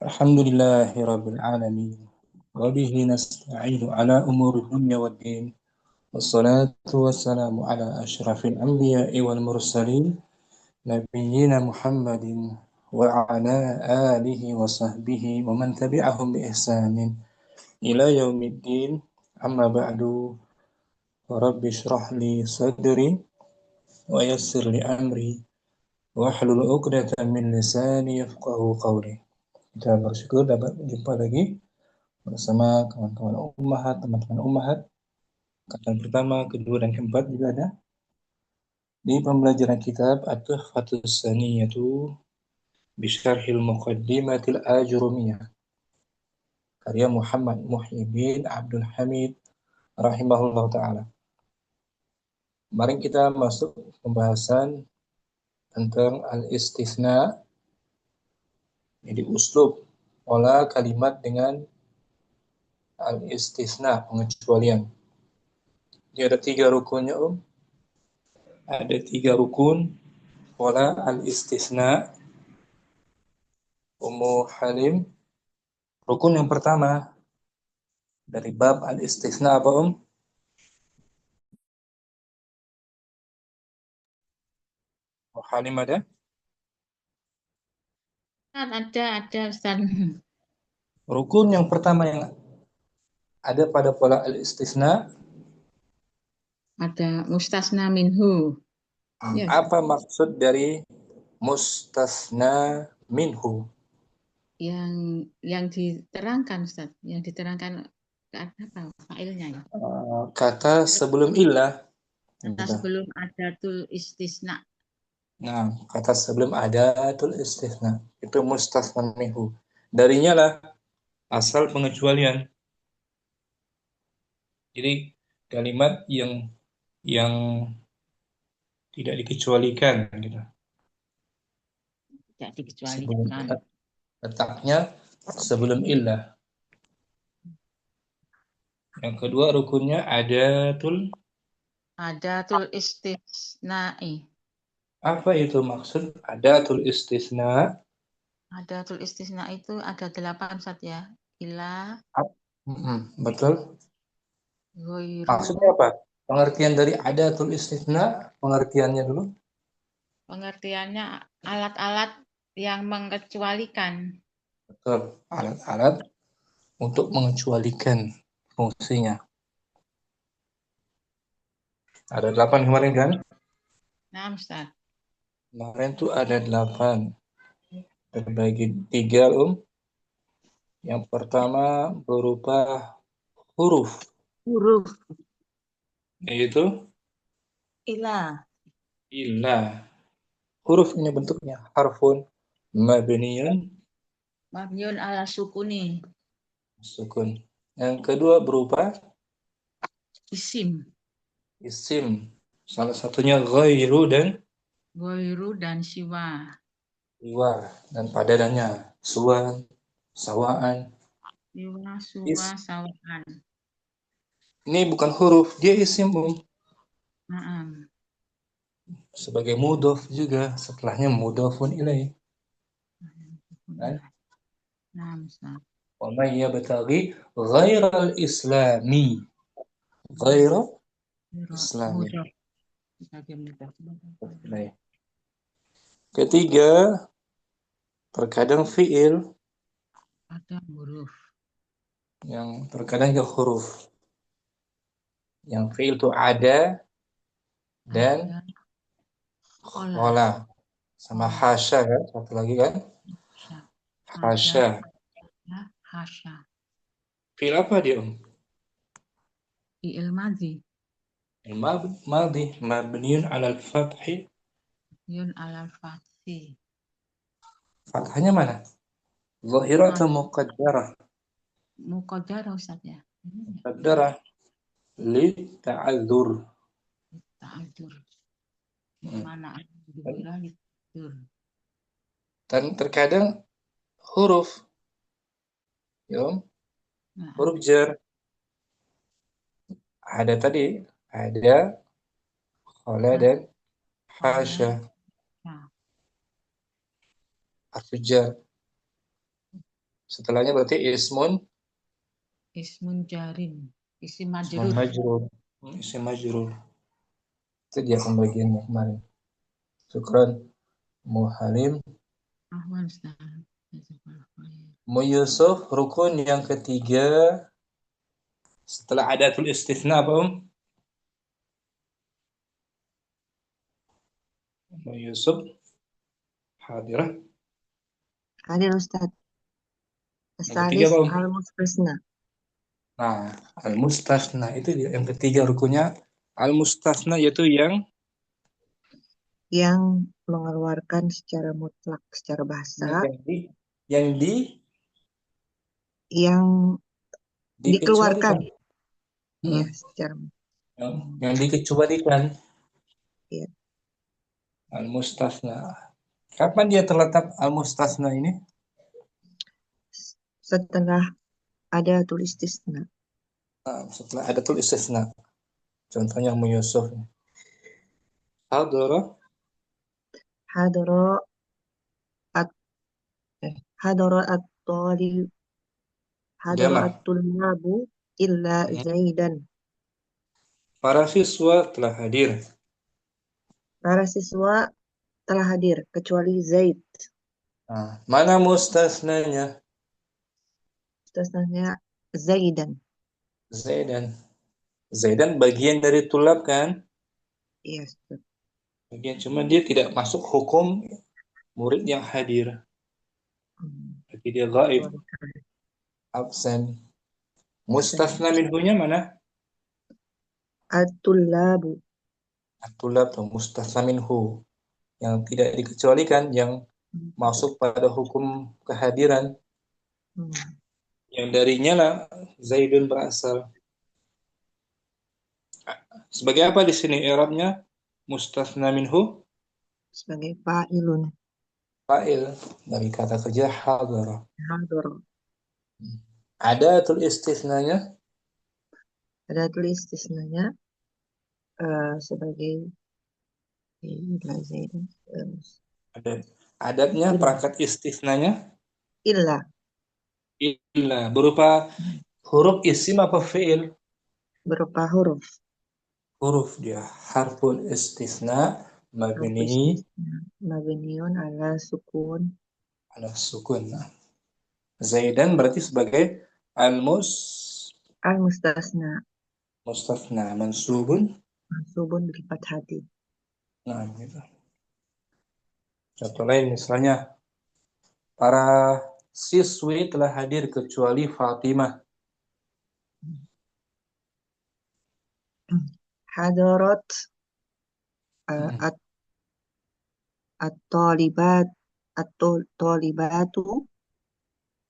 الحمد لله رب العالمين وبه نستعين على أمور الدنيا والدين والصلاة والسلام على أشرف الأنبياء والمرسلين نبينا محمد وعلى آله وصحبه ومن تبعهم بإحسان إلى يوم الدين أما بعد رب اشرح لي صدري ويسر لي أمري واحلل عقدة من لساني يفقه قولي. Kita bersyukur dapat berjumpa lagi bersama kawan-kawan ummahat, teman-teman ummahat. Kata pertama, kedua, dan keempat juga ada di pembelajaran kitab At-Tuhfatus Saniyatu Bisyarhil Muqaddimatil Ajurumiyah karya Muhammad Muhyiddin Abdul Hamid rahimahullah ta'ala. Kemarin kita masuk pembahasan tentang al-istithna, jadi uslub pola kalimat dengan al-istithna, pengecualian. Jadi ada 3 rukunnya, Ada 3 rukun pola al-istithna. Ummu Halim, rukun yang pertama dari bab al-istithna apa, Ummu Halim ada? Ada Ustaz. Rukun yang pertama yang ada pada pola al-istithna, Ada mustasna minhu. Ya, apa maksud dari mustasna minhu? yang diterangkan Ustaz, yang diterangkan apa failnya ya. Kata sebelum ilah. Kata sebelum adatul istisna. Nah, kata sebelum adatul istithna itu mustasna minhu. Darinya lah asal pengecualian. Jadi kalimat yang tidak dikecualikan gitu. Tidak Sebelum dikecualikan. letaknya sebelum ilah. Yang kedua rukunnya Adatul istisna'i. apa itu maksud adatul istisna? Adatul istisna itu ada 8 Ustaz ya. Ila, Betul. Maksudnya ghairu. apa? Pengertian dari adatul istisna, pengertiannya dulu. Pengertiannya alat-alat yang mengecualikan. Betul. Alat-alat untuk mengecualikan fungsinya. Ada 8 kemarin kan? Nah, Ustaz. Kemarin tuh ada 8. Terbagi 3, Yang pertama berupa huruf, Huruf yaitu ila. ilah. Huruf ini bentuknya harfun mabniyun Mabniun ala sukuni. sukun. Yang kedua berupa Isim. isim. Salah satunya ghairu dan Ghairu dan siwa. siwa, dan padanannya suwan, sawaan. Siwa, suwa, Is, sawaan. ini bukan huruf, dia isim, Naam. sebagai mudhof juga, setelahnya mudhofun ilaih. Kan? Naam, Ustaz. Wa may yabtaghi ghairal islami ghairal islami. Mudah. Sebagai mudah. Ilaih. Ketiga, terkadang fiil Ada huruf. yang terkadang juga huruf. Yang fiil itu ada dan Ada kola. khola. Sama hasya kan, satu lagi kan? Hasya. Ada hasya. Fiil apa dia, Fi'il madhi. Madhi mabniun 'alal fathi. Yun alal fathi. Fathahnya mana? Zahirah atau muqaddarah? Muqaddarah Ustaz ya. Muqaddarah li ta'adzur. Ta'adzur. Mana ada litur. Dan terkadang huruf, ya, huruf jar. Ada tadi, ada khola dan hasya. Harfu jar. Setelahnya berarti Ismun jarin. Isim ismun majrur. majrur. Isim majrur. Itu dia pembagiannya kemarin. Syukran. Muhalim. Ahwan Ustaz. Mu Yusuf, rukun yang ketiga setelah adatul istitsna apa Mu Yusuf hadirah. Hadir Ustaz. Yang ketiga Salis apa al-mustasna. Nah, al-mustasna itu dia yang ketiga rukunnya. Al-mustasna yaitu Yang mengeluarkan secara mutlak secara bahasa. yang Yang dikeluarkan. dikecualikan. Ya, secara Yang dikecualikan. ya. Al-mustasna. Kapan dia terletak al-mustasna ini? Setelah ada tulis istisna. Nah, setelah ada tulis istisna. Contohnya Mu Yusuf. Hadara. Hadoro at hadoro at-talib hadoro Jamak. at-tullabu illa Zaidan. Para siswa telah hadir. Para siswa telah hadir kecuali Zaid. Nah, mana mustasnanya? Istisnanya Zaidan. Zaidan. Zaidan bagian dari tulab kan? Iya, Bagian, cuma dia tidak masuk hukum murid yang hadir. Tapi dia gaib, absen. Mustasna minhunya mana? At-tullabu. Tulab atau mustasna minhu. Yang tidak dikecualikan, yang masuk pada hukum kehadiran. Yang darinya lah Zaidun berasal. Sebagai apa di sini i'rabnya? Mustasna minhu Sebagai fa'ilun. fa'il dari kata kerja hadara. Hadoro. Ada tul istisnanya? Ada tulis istisnanya sebagai illa Zaidan. Ada. Adabnya perangkat istisnanya? Illa. Illa berupa huruf isim apa fi'il? Berupa huruf. Huruf dia. Harful istisna mabni Mabniun ala sukun. ala sukun. Zaidan berarti sebagai Al-mustasna. mustafna mansubun. Mansubun bil fathati. Nah, gitu. Contoh lain misalnya para siswi telah hadir kecuali Fatimah. Hadarat at-talibat at-talibatu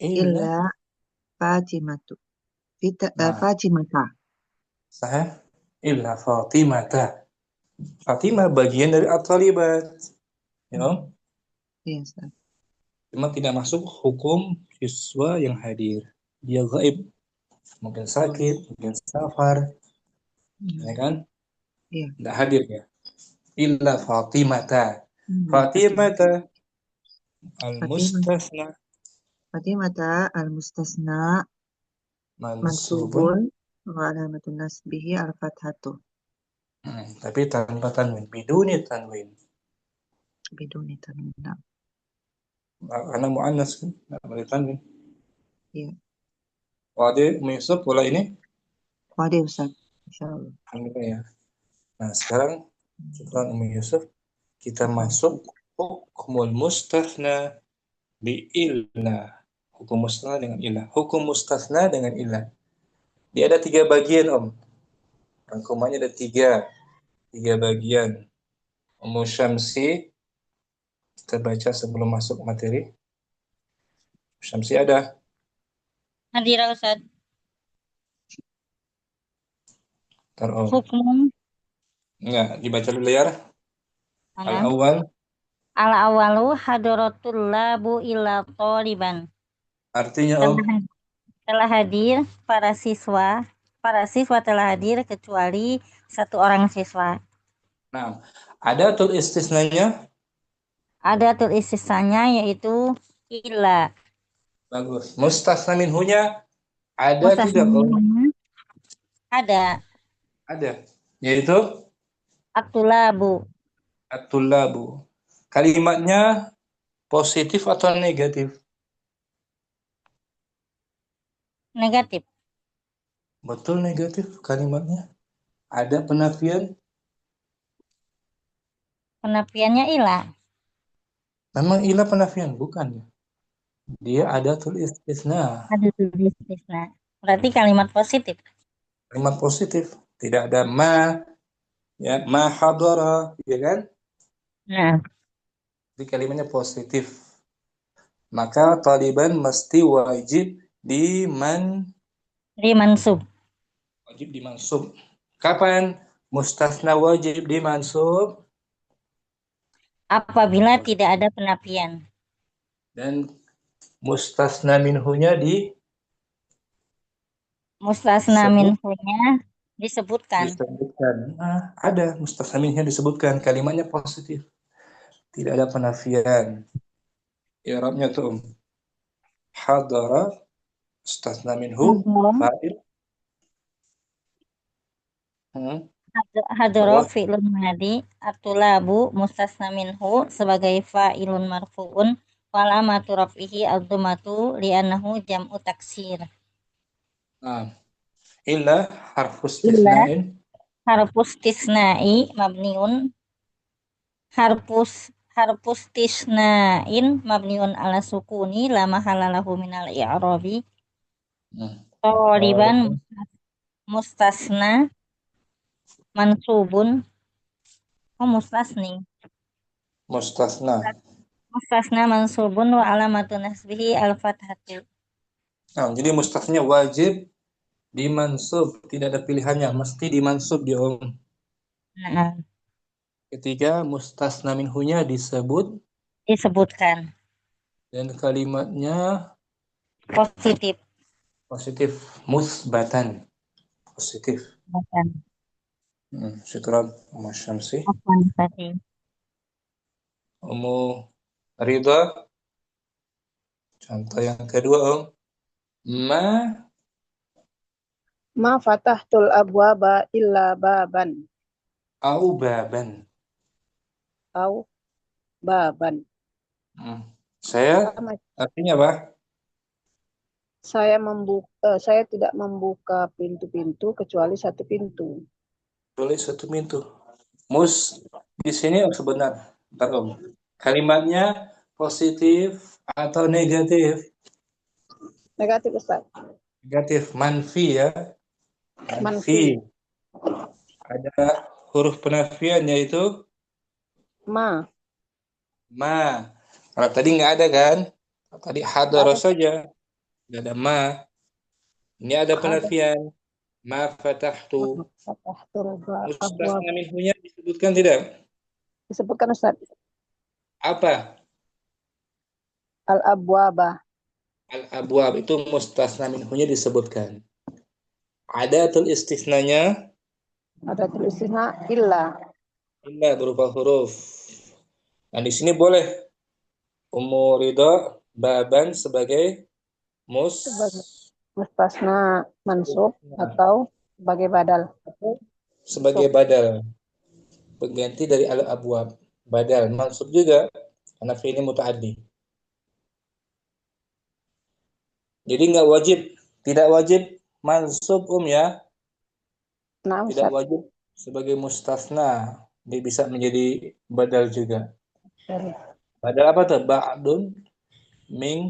illa Fatimatu. Fatimata. Sahih illa Fatimata. Fatimah bagian dari at-talibat. Ya. Yes. Cuma tidak masuk hukum siswa yang hadir. Dia gaib. Mungkin sakit, mungkin safar. Ya kan? Iya. Tidak hadir ya. Illa Fatimata. Fatimata al-mustasna. Fatimata al-mustasna Mansubun. mansubun wa alamatun nasbihi al-fathatu. Tapi tanpa tanwin. Biduni tanwin. Biduni tanwin. Karena mu'annas kan. Tidak boleh tanwin. Iya. Wadi Yusuf pola ini? Wadi Ustaz. Insyaallah. Alhamdulillah ya. Nah sekarang setelah Yusuf kita masuk hukumul mustasna bi illah. Hukum mustasna dengan illah. Hukum mustasna dengan illah. Dia ada 3 bagian Om. Rangkumannya ada 3 bagian. Ummu Syamsi, kita baca sebelum masuk materi. Syamsi ada? Hadir Ustaz. Hukum. Enggak, dibaca dulu ya. Al-awwal. Al-awwalu hadaratul labu ila taliban. Artinya Om? Telah hadir para siswa. Para siswa telah hadir kecuali 1 orang siswa. Nah, ada tul istisnanya? Ada tul istisnanya yaitu illa. Bagus. Mustasna minhunya ada Mustasna tidak? Oh, minhunya ada. ada. Yaitu At-tulabu. at-tullabu. Kalimatnya positif atau negatif? Negatif. Betul negatif kalimatnya. Ada penafian? Penafiannya ilah. Memang ilah penafian, bukan ya? Dia ada tulis istisna. Ada tulis istisna. Berarti kalimat positif. Kalimat positif. Tidak ada ma, ya, ma hadara, ya kan? Nah, Jadi kalimatnya positif. Maka taliban mesti wajib dimansub. dimansub. Kapan mustasna wajib dimansub? Apabila tidak ada penafian. Dan mustasna minhunya Mustasna minhunya disebutkan. disebutkan. Nah, ada mustasna minhunya disebutkan. Kalimatnya positif. Tidak ada penafian. I'rabnya tuh hadara mustasna minhu Hadara. fa'il. Hadara Bahwa fi'lun madi. At-tulabu mustasna minhu sebagai fa'ilun marfu'un. Walamatu raf'ihi ad-dhammatu li'annahu jam'u taksir. nah, illa harfus Illa istisna'in harfus tisna'i mabniun. Harfus tisna'in mabniun ala sukuni la mahala lahu minal i'rabi. Taliban mustasna mansubun. Oh, mustasni. mustasna. Mustasna mansubun wa alamatu nasbihi al-fathatu. Nah, jadi mustasnya wajib dimansub, tidak ada pilihannya, mesti dimansub dia Om. Nah, Ketika mustasna minhunya disebutkan dan kalimatnya positif. positif, musbatan, positif. Bukan Syukran Mas Syamsi. bukan tadi. Umu Ridha, contoh yang kedua Om. Ma fatahtul abwaba illa baban. Au baban. Au baban. Saya Sama. artinya apa? Saya tidak membuka pintu-pintu kecuali satu pintu. Tulis satu pintu. Di sini sebenar. Bentar, Om. Kalimatnya positif atau negatif? Negatif, Ustaz. Negatif, manfi ya. Manfi. Ada huruf penafian yaitu Ma. Kalau tadi nggak ada kan? Tadi hadara Ada. saja. Nggak ada ma. Ini ada Ada. penafian. Ma fatahtu. Fatahtul abwab. Mustasna minhunya disebutkan tidak? Disebutkan, Ustaz. Apa? Al-abwaba. Al-abwab itu mustasna minhunya disebutkan. Ada atul istisnanya? Ada tulisnya illa. Illa berupa huruf. Nah, di sini boleh Ummu Ridha baban sebagai Sebagai mustasna mansub atau sebagai badal. sebagai badal, pengganti dari al-abwab. Badal mansub juga karena fi'il muta'addi. Jadi nggak wajib, tidak wajib mansub ya. Nah, Tidak Ustaz. wajib sebagai mustasna. Dia bisa menjadi badal juga. Badal apa tuh? Ba'dun min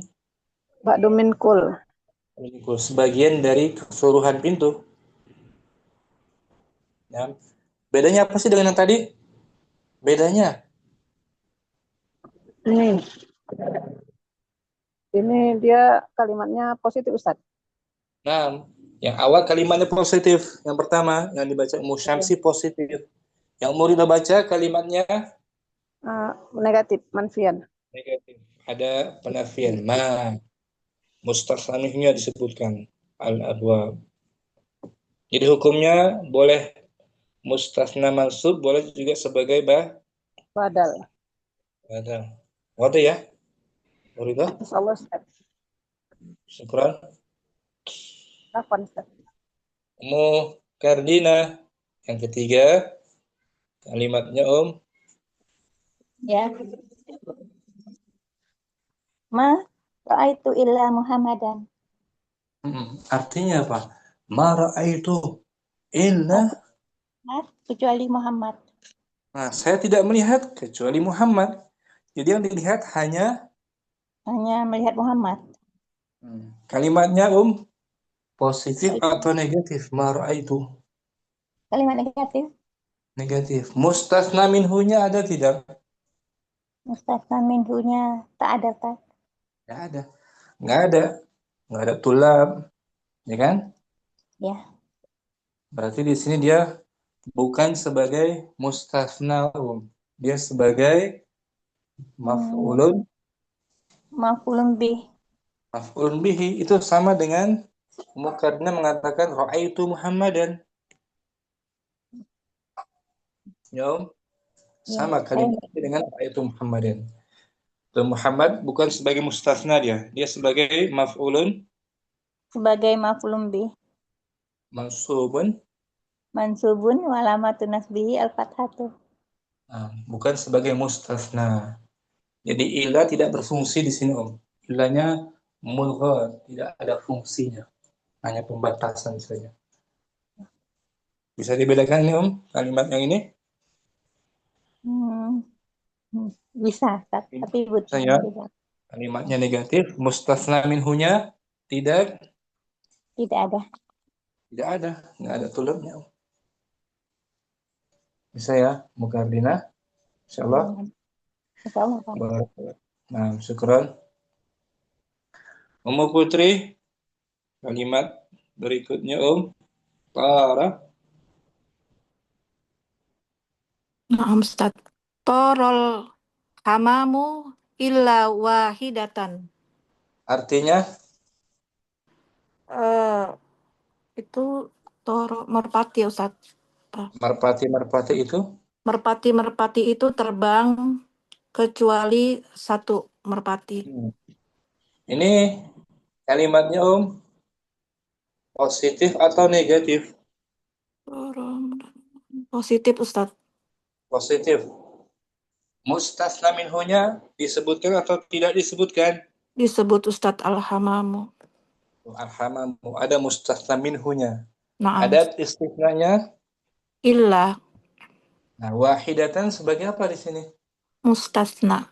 Ba'du min kul. sebagian dari keseluruhan pintu. Ya. Bedanya apa sih dengan yang tadi? Bedanya Ini dia kalimatnya positif, Ustaz. nah, yang awal kalimatnya positif. Yang pertama yang dibaca Musyamsi positif. Yang Muridah baca kalimatnya Negatif, manfian. negatif. Ada penafian. Mustasnahnya disebutkan al-abwab. Jadi hukumnya boleh mustasna mansub, boleh juga sebagai Badal. badal. Wadah ya? Muridah? Insyaallah, Ustaz. syukran. Afwan, Ustaz. Kardina, yang ketiga, kalimatnya Ya. Ma ra'aitu illa Muhammadan. Artinya apa? Ma ra'aitu illa. Kecuali Muhammad. Nah, saya tidak melihat kecuali Muhammad. Jadi yang dilihat hanya Hanya melihat Muhammad. kalimatnya positif atau negatif? Ma ra'aitu. Kalimat negatif. Negatif. Mustasna minhunya ada tidak? Mustasna minhunya tak ada, Ustaz. Nggak ada. Nggak ada. Nggak ada tulab. Ya kan? Ya. Berarti di sini dia bukan sebagai mustasna. Dia sebagai maf'ulun. Maf'ulun bih. Maf'ulun bihi itu sama dengan Mukarna mengatakan ra'aitu Muhammadan. Ya, sama kalimatnya dengan ra'aitu Muhammadan. Dan Muhammad bukan sebagai mustasna dia. Dia sebagai maf'ulun. Sebagai maf'ulun bih. Mansubun. Mansubun walamatun nasbihi al-fathatu. Bukan sebagai mustasna. Jadi ilah tidak berfungsi di sini Ilahnya mulghah, tidak ada fungsinya. Hanya pembatasan saja. Bisa dibedakan ini kalimat yang ini? Bisa, tapi butuh Saya kalimatnya negatif, mustasna minhunya tidak ada. Tidak ada, nggak ada tulabnya. Bisa ya, Mukardina? Insyaallah. Insyaallah. Nah, syukran. Ummu Putri, kalimat berikutnya Tara. Naam, Ustaz. Torol hamamu illa wahidatan. Artinya Itu toro merpati, Ustaz. merpati-merpati itu Merpati-merpati itu terbang kecuali satu merpati. Ini kalimatnya positif atau negatif? Positif, Ustaz. Positif. Mustasna minhunya disebutkan atau tidak disebutkan? Disebut Ustaz al-hamamu. Arhamamu. Ada mustasna minhunya. Naam. Ada istisnanya. Illa Nah, wahidatan sebagai apa di sini? mustasna.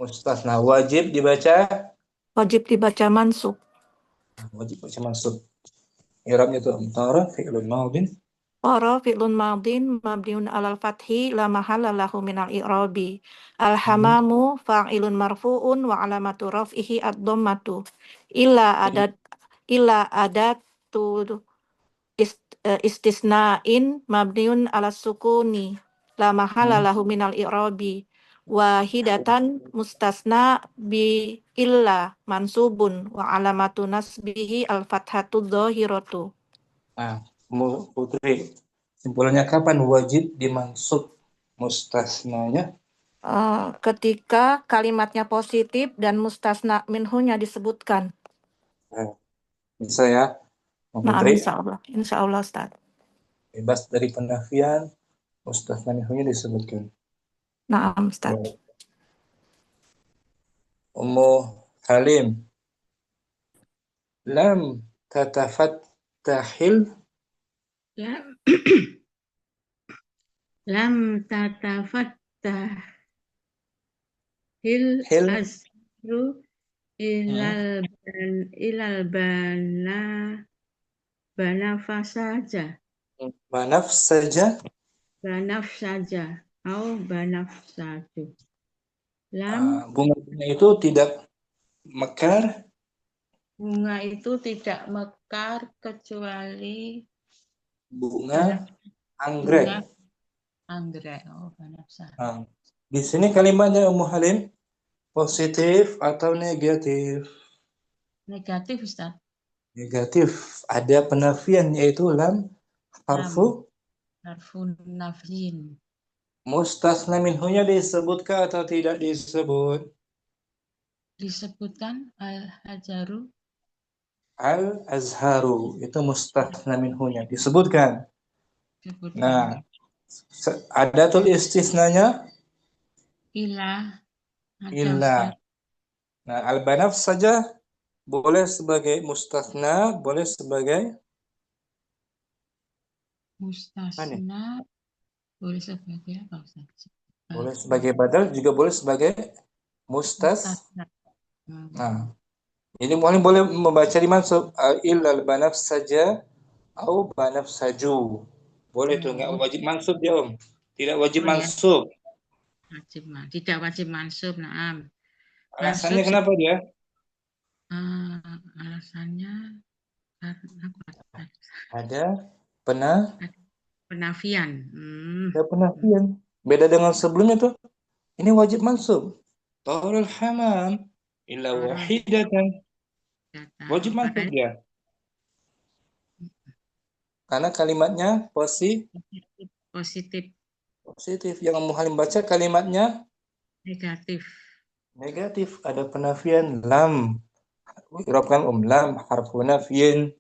Mustasna wajib dibaca. Wajib dibaca mansub. Wajib baca mansub. I'rabnya itu Tara fi'lun madin. Tara fi'lun madin mabniun alal fathi la mahalla lahu minal i'rabi. Al-hamamu fa'ilun marfu'un wa alamatu raf'ihi ad-dhammatu. Illa adatu istisna'in mabniun ala sukuni la mahalla lahu minal i'rabi. Wahidatan mustasna bi illa mansubun wa alamatu nasbihi al-fathatu dhahiratu. Nah, Putri, simpulannya kapan wajib dimansub mustasnanya? Ketika kalimatnya positif dan mustasna minhunya disebutkan. Bisa ya, Nah, Putri? insya Allah, Ustaz. Bebas dari penafian, mustasna minhunya disebutkan. Nah, Ustaz. Ummu Halim, lam tatafattahil. Lam tatafattahil asru ilal banaf saja. Banaf saja. Banaf saja. Banaf satu. Bunga itu tidak mekar. Bunga itu tidak mekar kecuali Bunga anggrek. Anggrek. Banaf saja. Di sini kalimatnya Ummu Halim positif atau negatif? Negatif, Ustaz. Negatif. Ada penafian yaitu lam harfu nafyin. mustasna minhunya disebutkan atau tidak disebut? Disebutkan al-hajaru. Al-azharu itu mustathna minhunya disebutkan. Sebutkan. Nah, adatul istisnanya Ila. Ada illa. Ustaz. Nah, al-banaf saja boleh sebagai mustathna, boleh sebagai Mustasna. Boleh sebagai apa Ustaz? boleh sebagai badal, juga boleh sebagai mustas. Mustasna. Nah, ini boleh membaca di mansub illal banaf saja atau banaf saju. Boleh tuh, nggak wajib mansub dia, Om. Tidak wajib Oh ya, mansub. tidak wajib mansub. Naam. Alasannya Mansub kenapa dia? alasannya karena apa? Ada Penafian. penafian. Beda dengan sebelumnya tuh. Ini wajib mansub. Taurul hamam illa wahidatan. Wajib mansub dia. Karena kalimatnya Positif. positif. Yang Muhalim baca kalimatnya Negatif. negatif. Ada penafian lam. Irabkan lam harfu nafyin.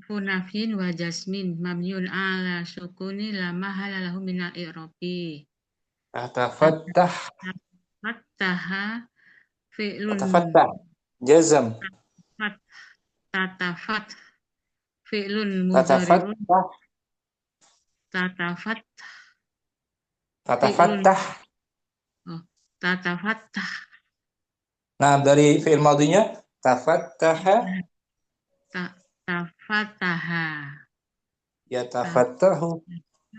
Funafin wa jasmin mamyun ala sukuni la mahala lahu minal i'rabi. Tatafattah. Fattaha fi'lun. Tatafattah. Jazam. Tatafat fi'lun mudhari'un. Tatafattah. Tatafat. Tatafattah. Tatafattah. Nah, dari fi'il madinya tafattaha. Tafataha. Yatafattahu.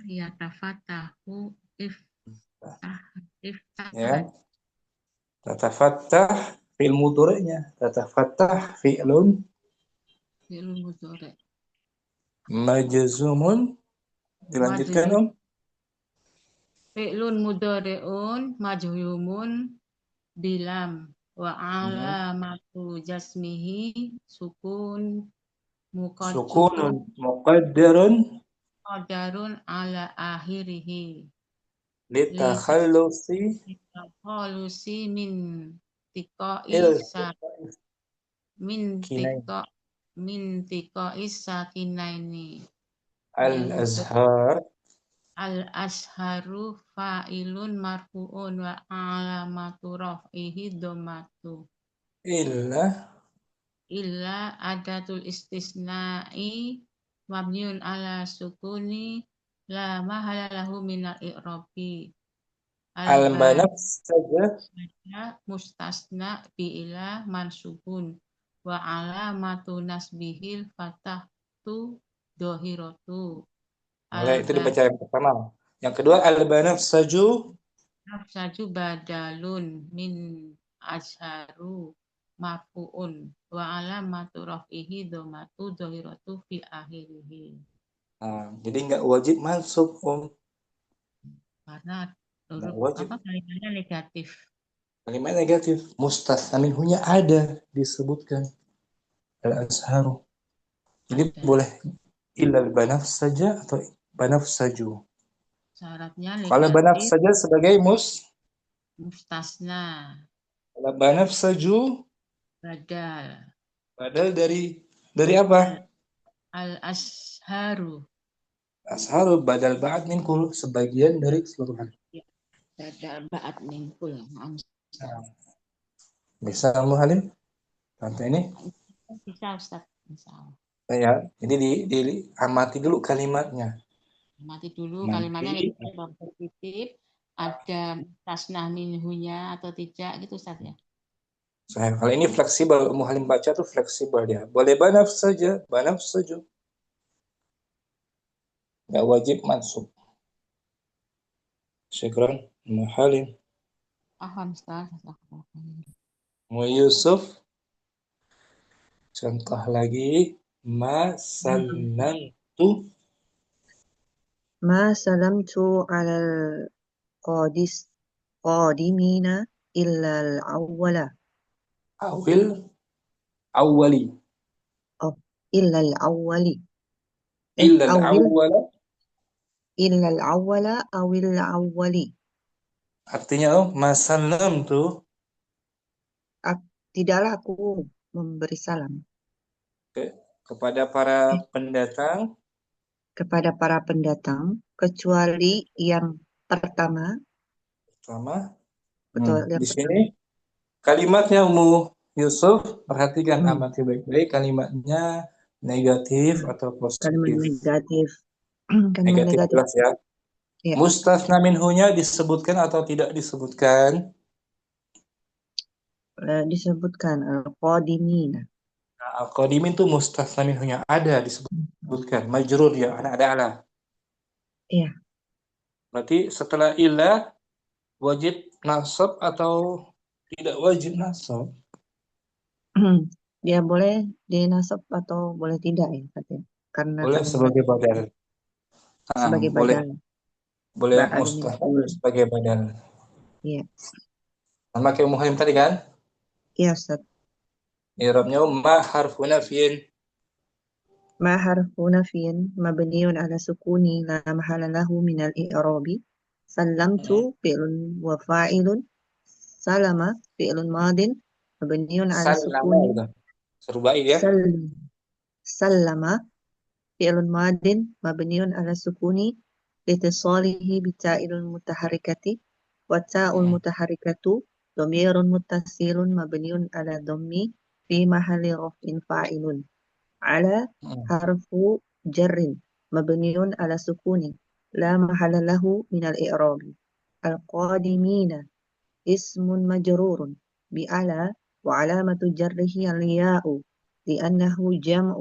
Yatafatahu iftah. Ya. Tatafattah fi'il mudhari'nya. Tatafattah fi'lun Fi'lun mudhari'. majzumun. Dilanjutkan, Om. Fi'lun mudhari'un majzumun bilam wa alamatu jasmihi sukunun muqaddarun qadarun ala akhirih litakhallusi Litakholusi min tiqoi sakinaini al-azhar al-asharu fa'ilun marfu'un wa alamatu raf'ihi dhammatu illa adatul istisna'i mabniun ala sukuni la mahala lahu minal i'rabi al-banaf saja mustasna bi'ila mansubun wa alamatu nasbihil fatahtu dohiratu itu dibaca yang pertama. Yang kedua al-banaf saju badalun min azharu marfu'un wa alamatu raf'ihi dhammatu dohiratu fi akhirihi. Jadi nggak wajib mansub, Om. Karena wajib. Kalimatnya negatif. Kalimat negatif. Mustathna minhunya ada disebutkan. Al-azharu. Jadi boleh illal banaf saja atau banaf saju. Syaratnya negatif. Kalau banaf saja sebagai mustasna. Kalau banaf saju badal dari apa? Al-azharu. Azharu badal ba'd min kul, sebagian dari keseluruhan. Badal ba'd min kul. Bisa Muhalim? Contoh ini? Bisa Ustaz. Bisa. Ya, jadi amati dulu kalimatnya. Amati dulu kalimatnya negatif, ada tasnah minhunya atau tidak gitu Ustaz ya. Kalau ini fleksibel, Muhalim baca tuh fleksibel dia. Boleh banaf saja, banaf saja. Nggak wajib mansub. Syukran, Muhalim. Paham Ustaz. Mu Yusuf. Contoh lagi, ma salamtu. Ma salamtu alal qadimina illa al-awwala. Awwali. Illa al-awwali. Illa al-awwala. Illa al-awwala awil awwali. Artinya ma salamtu. Tidaklah aku memberi salam. kepada para pendatang kepada para pendatang kecuali yang pertama. sama. Kecuali yang Di pertama. sini kalimatnya Ummu Yusuf, perhatikan Hmm. amati baik-baik, kalimatnya negatif atau Kalimat positif. negatif. Kalimat Negatif negatif. jelas ya. Ya. Mustasna minhunya disebutkan atau tidak disebutkan? Disebutkan al-qadimina. Nah, al-qadimin itu mustasna minhunya ada disebutkan. Majrur ya, ada ala. Iya. Berarti setelah ilah wajib nasab atau tidak wajib nasab? Dia boleh dinasab atau boleh tidak ya katanya. Karena Boleh sebagai badal. sebagai Boleh badal. mustasna sebagai badal. Iya. Sama kayak Muhammad tadi kan? Iya, Ustaz. I'rabnya ma harfu nafyin. ما حرف نفي مبني على سكون لا محل له من الإعراب سلمت فعل وفاعل سلم فعل ماض مبني على Sallama السكون udah. Serubai ya. سلم فعل ماض مبني على السكون لاتصاله بتاء المتحركة والتاء المتحركة ضمير متصل مبني على الضم في محل رفع فاعل على حرف جر مبني على سكون لا محل له من الإعراب القادمين اسم مجرور بألا وعلامة جره الياء لأنه جمع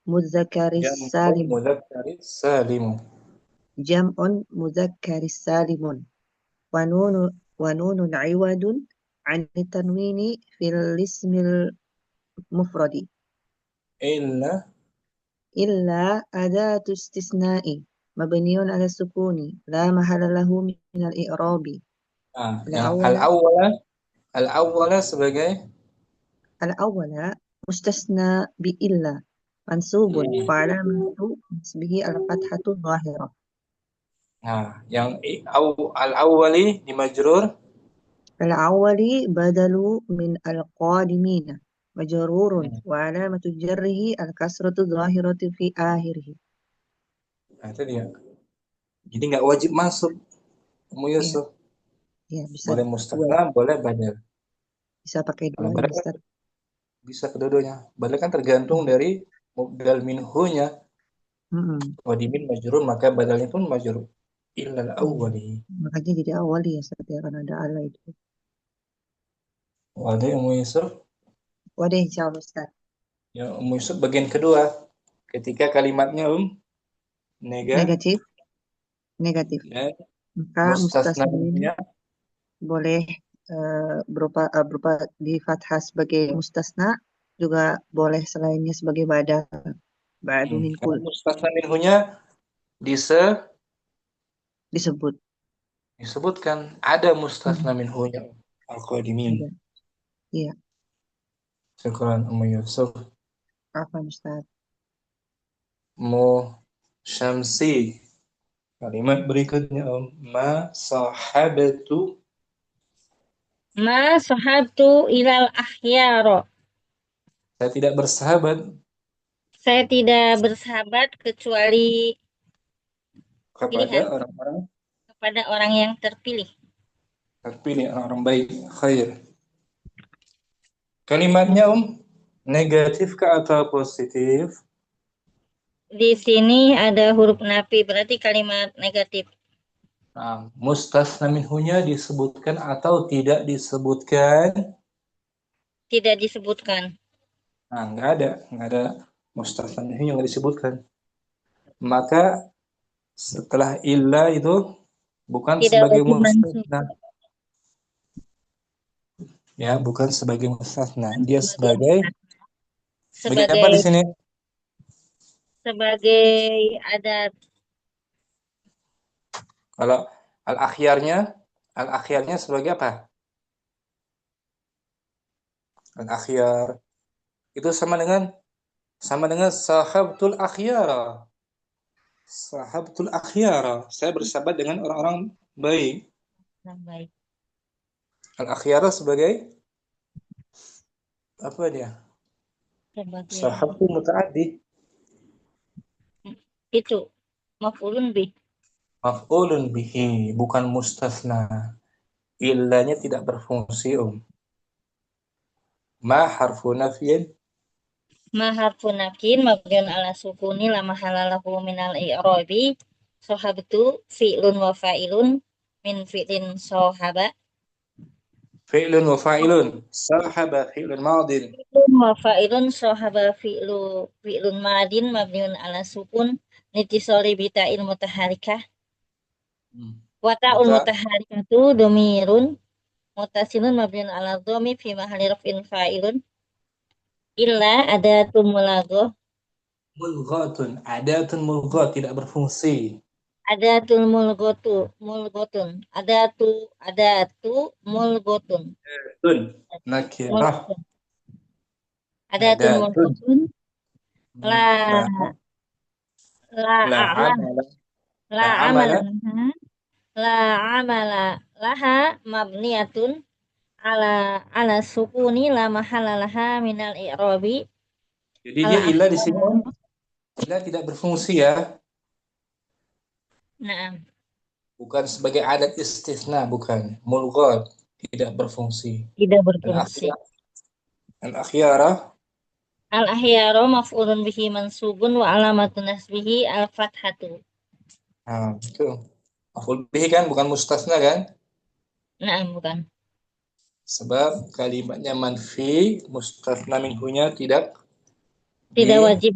مذكر السالم Mudzakkari salimu. جمع مذكر السالم ونون عوض عن التنوين في الاسم المفرد إلا أداة استثناء مبني على السكون لا محل له من الإعراب Al-awwala sebagai الأول مستثنى بإلا منصوب وعلامة نصبه الفتحة الظاهرة. yang al-awwali di majrur الأول بدل من القادمين مجرور وعلامة جره الكسرة الظاهرة في آخره. Nah, itu dia. Jadi nggak wajib masuk Ummu Yusuf. Iya, bisa Boleh mustasna, boleh badal. bisa pakai Kalau dua badal Ustaz. bisa kedua-duanya. Badal kan tergantung dari mubdal minhunya. Qadimin majrur, maka badalnya pun majrur. Illal awwali. Makanya jadi awal ya Ustaz ya, karena ada ala itu. Wadah Ummu Yusuf. Wadah insyaallah Ustaz. Ya, Ummu Yusuf bagian kedua. Ketika kalimatnya Negatif. Ya, Maka mustasna mustasna boleh berupa di fathah sebagai mustasna, juga boleh selainnya sebagai badal. Ba'du min kul mustasna minhunya disebutkan ada mustasna minhunya al-qadimin. Iya. Syukran Ummu Yusuf. Apa Ustaz? Syamsi. Kalimat berikutnya ma sahabatu. Ma sahabtu ilal akhyaro. Saya tidak bersahabat. Saya tidak bersahabat kecuali Kepada orang-orang kepada orang yang terpilih. terpilih, orang-orang baik, khair. Kalimatnya negatif ke atau positif? Di sini ada huruf nafi, berarti kalimat negatif. Nah, mustasna minhunya disebutkan atau tidak disebutkan? Tidak disebutkan. Nah, nggak ada mustasna minhunya nggak disebutkan. Maka setelah illa itu bukan Tidak sebagai wajib mansub. mustasna. Ya, bukan sebagai mustasna. Dia sebagai apa di sini? Sebagai adat. Kalau al-akhyarnya sebagai apa? Al-akhyar itu sama dengan sahabtul akhyara. Sahabtul akhyara. Saya bersahabat dengan orang-orang baik. Baik. Al-akhyara sebagai apa dia? Sebagai Sahabku mutaaddi. itu maf'ulun bih. Maf'ulun bihi, bukan mustasna. Illanya tidak berfungsi, Ma harfu nafyin. Ma harfu nakin mabniun ala sukuni la mahala lahu minal i'rabi. Sahabtu fi'lun wa fa'ilun min fi'lin sahaba. Fi'lun wa fa'ilun. Sahaba fi'lun madin. Fi'lun wa fa'ilun sahaba fi'lun madin mabniun ala sukun litisoli bita'il mutaharikah. Wa ta'ul Mata. mutaharikatu domirun mutasilun mabniun ala dhomi fi mahali raf'in fa'ilun. Illa adatul mulaghah. Mulghatun. Adatun mulghat, tidak berfungsi. Adatul mulghatun. Adatu mulghatun. Tun. Nakirah. Mulghatun. Adatul Adatun. mulghatun. La La la a'la amala. la La amala amala. laha la amala laha mabniyatun ala sukuni la mahala laha minal i'rabi. Jadi Al dia ilah di sini. akhbar. Ilah tidak berfungsi ya. Naam. Bukan sebagai adat istisna, bukan. Mulghat. Tidak berfungsi. Tidak berfungsi. Al-akhyarah. Al ahyara maf'ulun bihi mansubun wa alamatun nasbihi al fathatu. Nah, itu. Maf'ul bihi kan, bukan mustasna kan? Naam, bukan. Sebab kalimatnya manfi, mustasna minhunya tidak Tidak wajib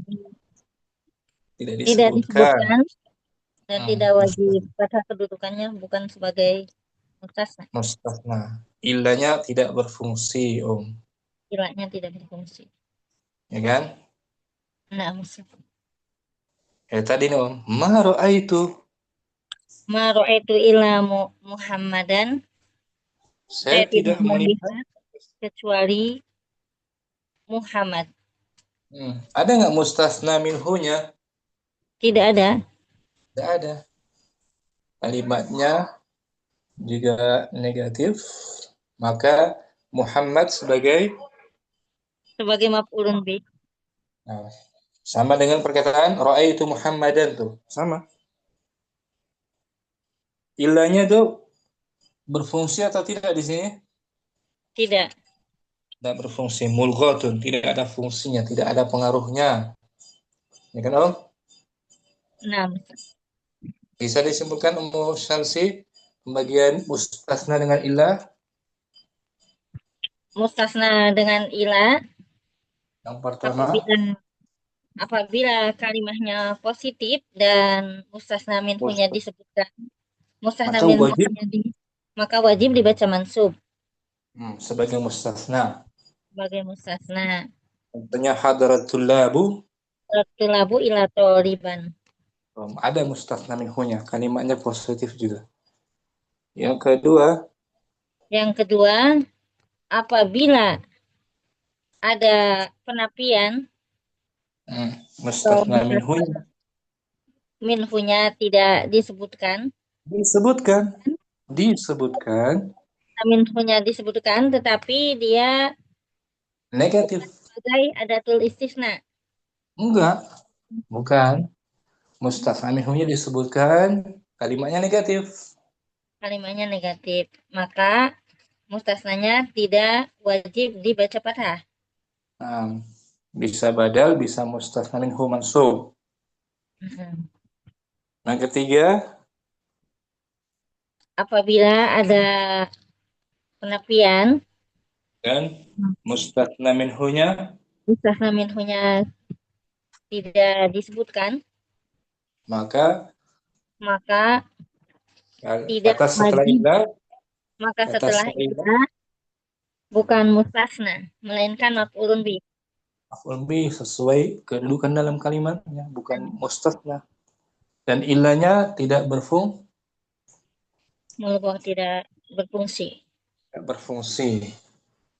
tidak tidak disebutkan. disebutkan dan tidak wajib pada kedudukannya bukan sebagai mustasna. Mustasna. Ilahnya tidak berfungsi, Ilahnya tidak berfungsi. Ya kan? Nah, musib. Tadi nih, ma ra'aitu. Ma ra'aitu illa Muhammadan. Saya tidak melihat. Kecuali Muhammad. Ada nggak mustasna minhunya? Tidak ada. Tidak ada. Kalimatnya juga negatif, maka Muhammad sebagai maf'ulun bih. Nah, sama dengan perkataan ra'aitu Muhammadan tuh, sama. Ilahnya tuh berfungsi atau tidak di sini? Tidak. Tidak berfungsi, mulghatun, tidak ada fungsinya, tidak ada pengaruhnya. Ya kan, Om? Nah, Bisa disimpulkan Ummu Syamsi pembagian mustasna dengan ilah? mustasna dengan ilah Yang pertama, apabila kalimahnya positif dan mustasna minhunya disebutkan mustasna maka wajib maka wajib dibaca mansub sebagai mustasna. sebagai mustasna. Contohnya hadaratul labu, Tulabu ila toliban. ada mustasna minhunya, kalimatnya positif juga. Yang kedua, apabila ada penafian mustasna minhunya tidak disebutkan. Disebutkan. Minhunya disebutkan, tetapi dia Negatif. sebagai adatul istisna. Enggak, bukan. Mustasna minhunya disebutkan, kalimatnya negatif. Kalimatnya negatif, maka mustasnanya tidak wajib dibaca fathah. Bisa badal, bisa mustasna minhu mansub. Yang ketiga, apabila ada penafian dan mustasna minhunya tidak disebutkan, maka tidak wajib. Maka setelah ilah bukan mustasna, melainkan maf'ulun bih. Maf'ul bih sesuai kedudukan dalam kalimatnya, bukan mustasna. Dan ilahnya tidak tidak berfungsi. Tidak berfungsi.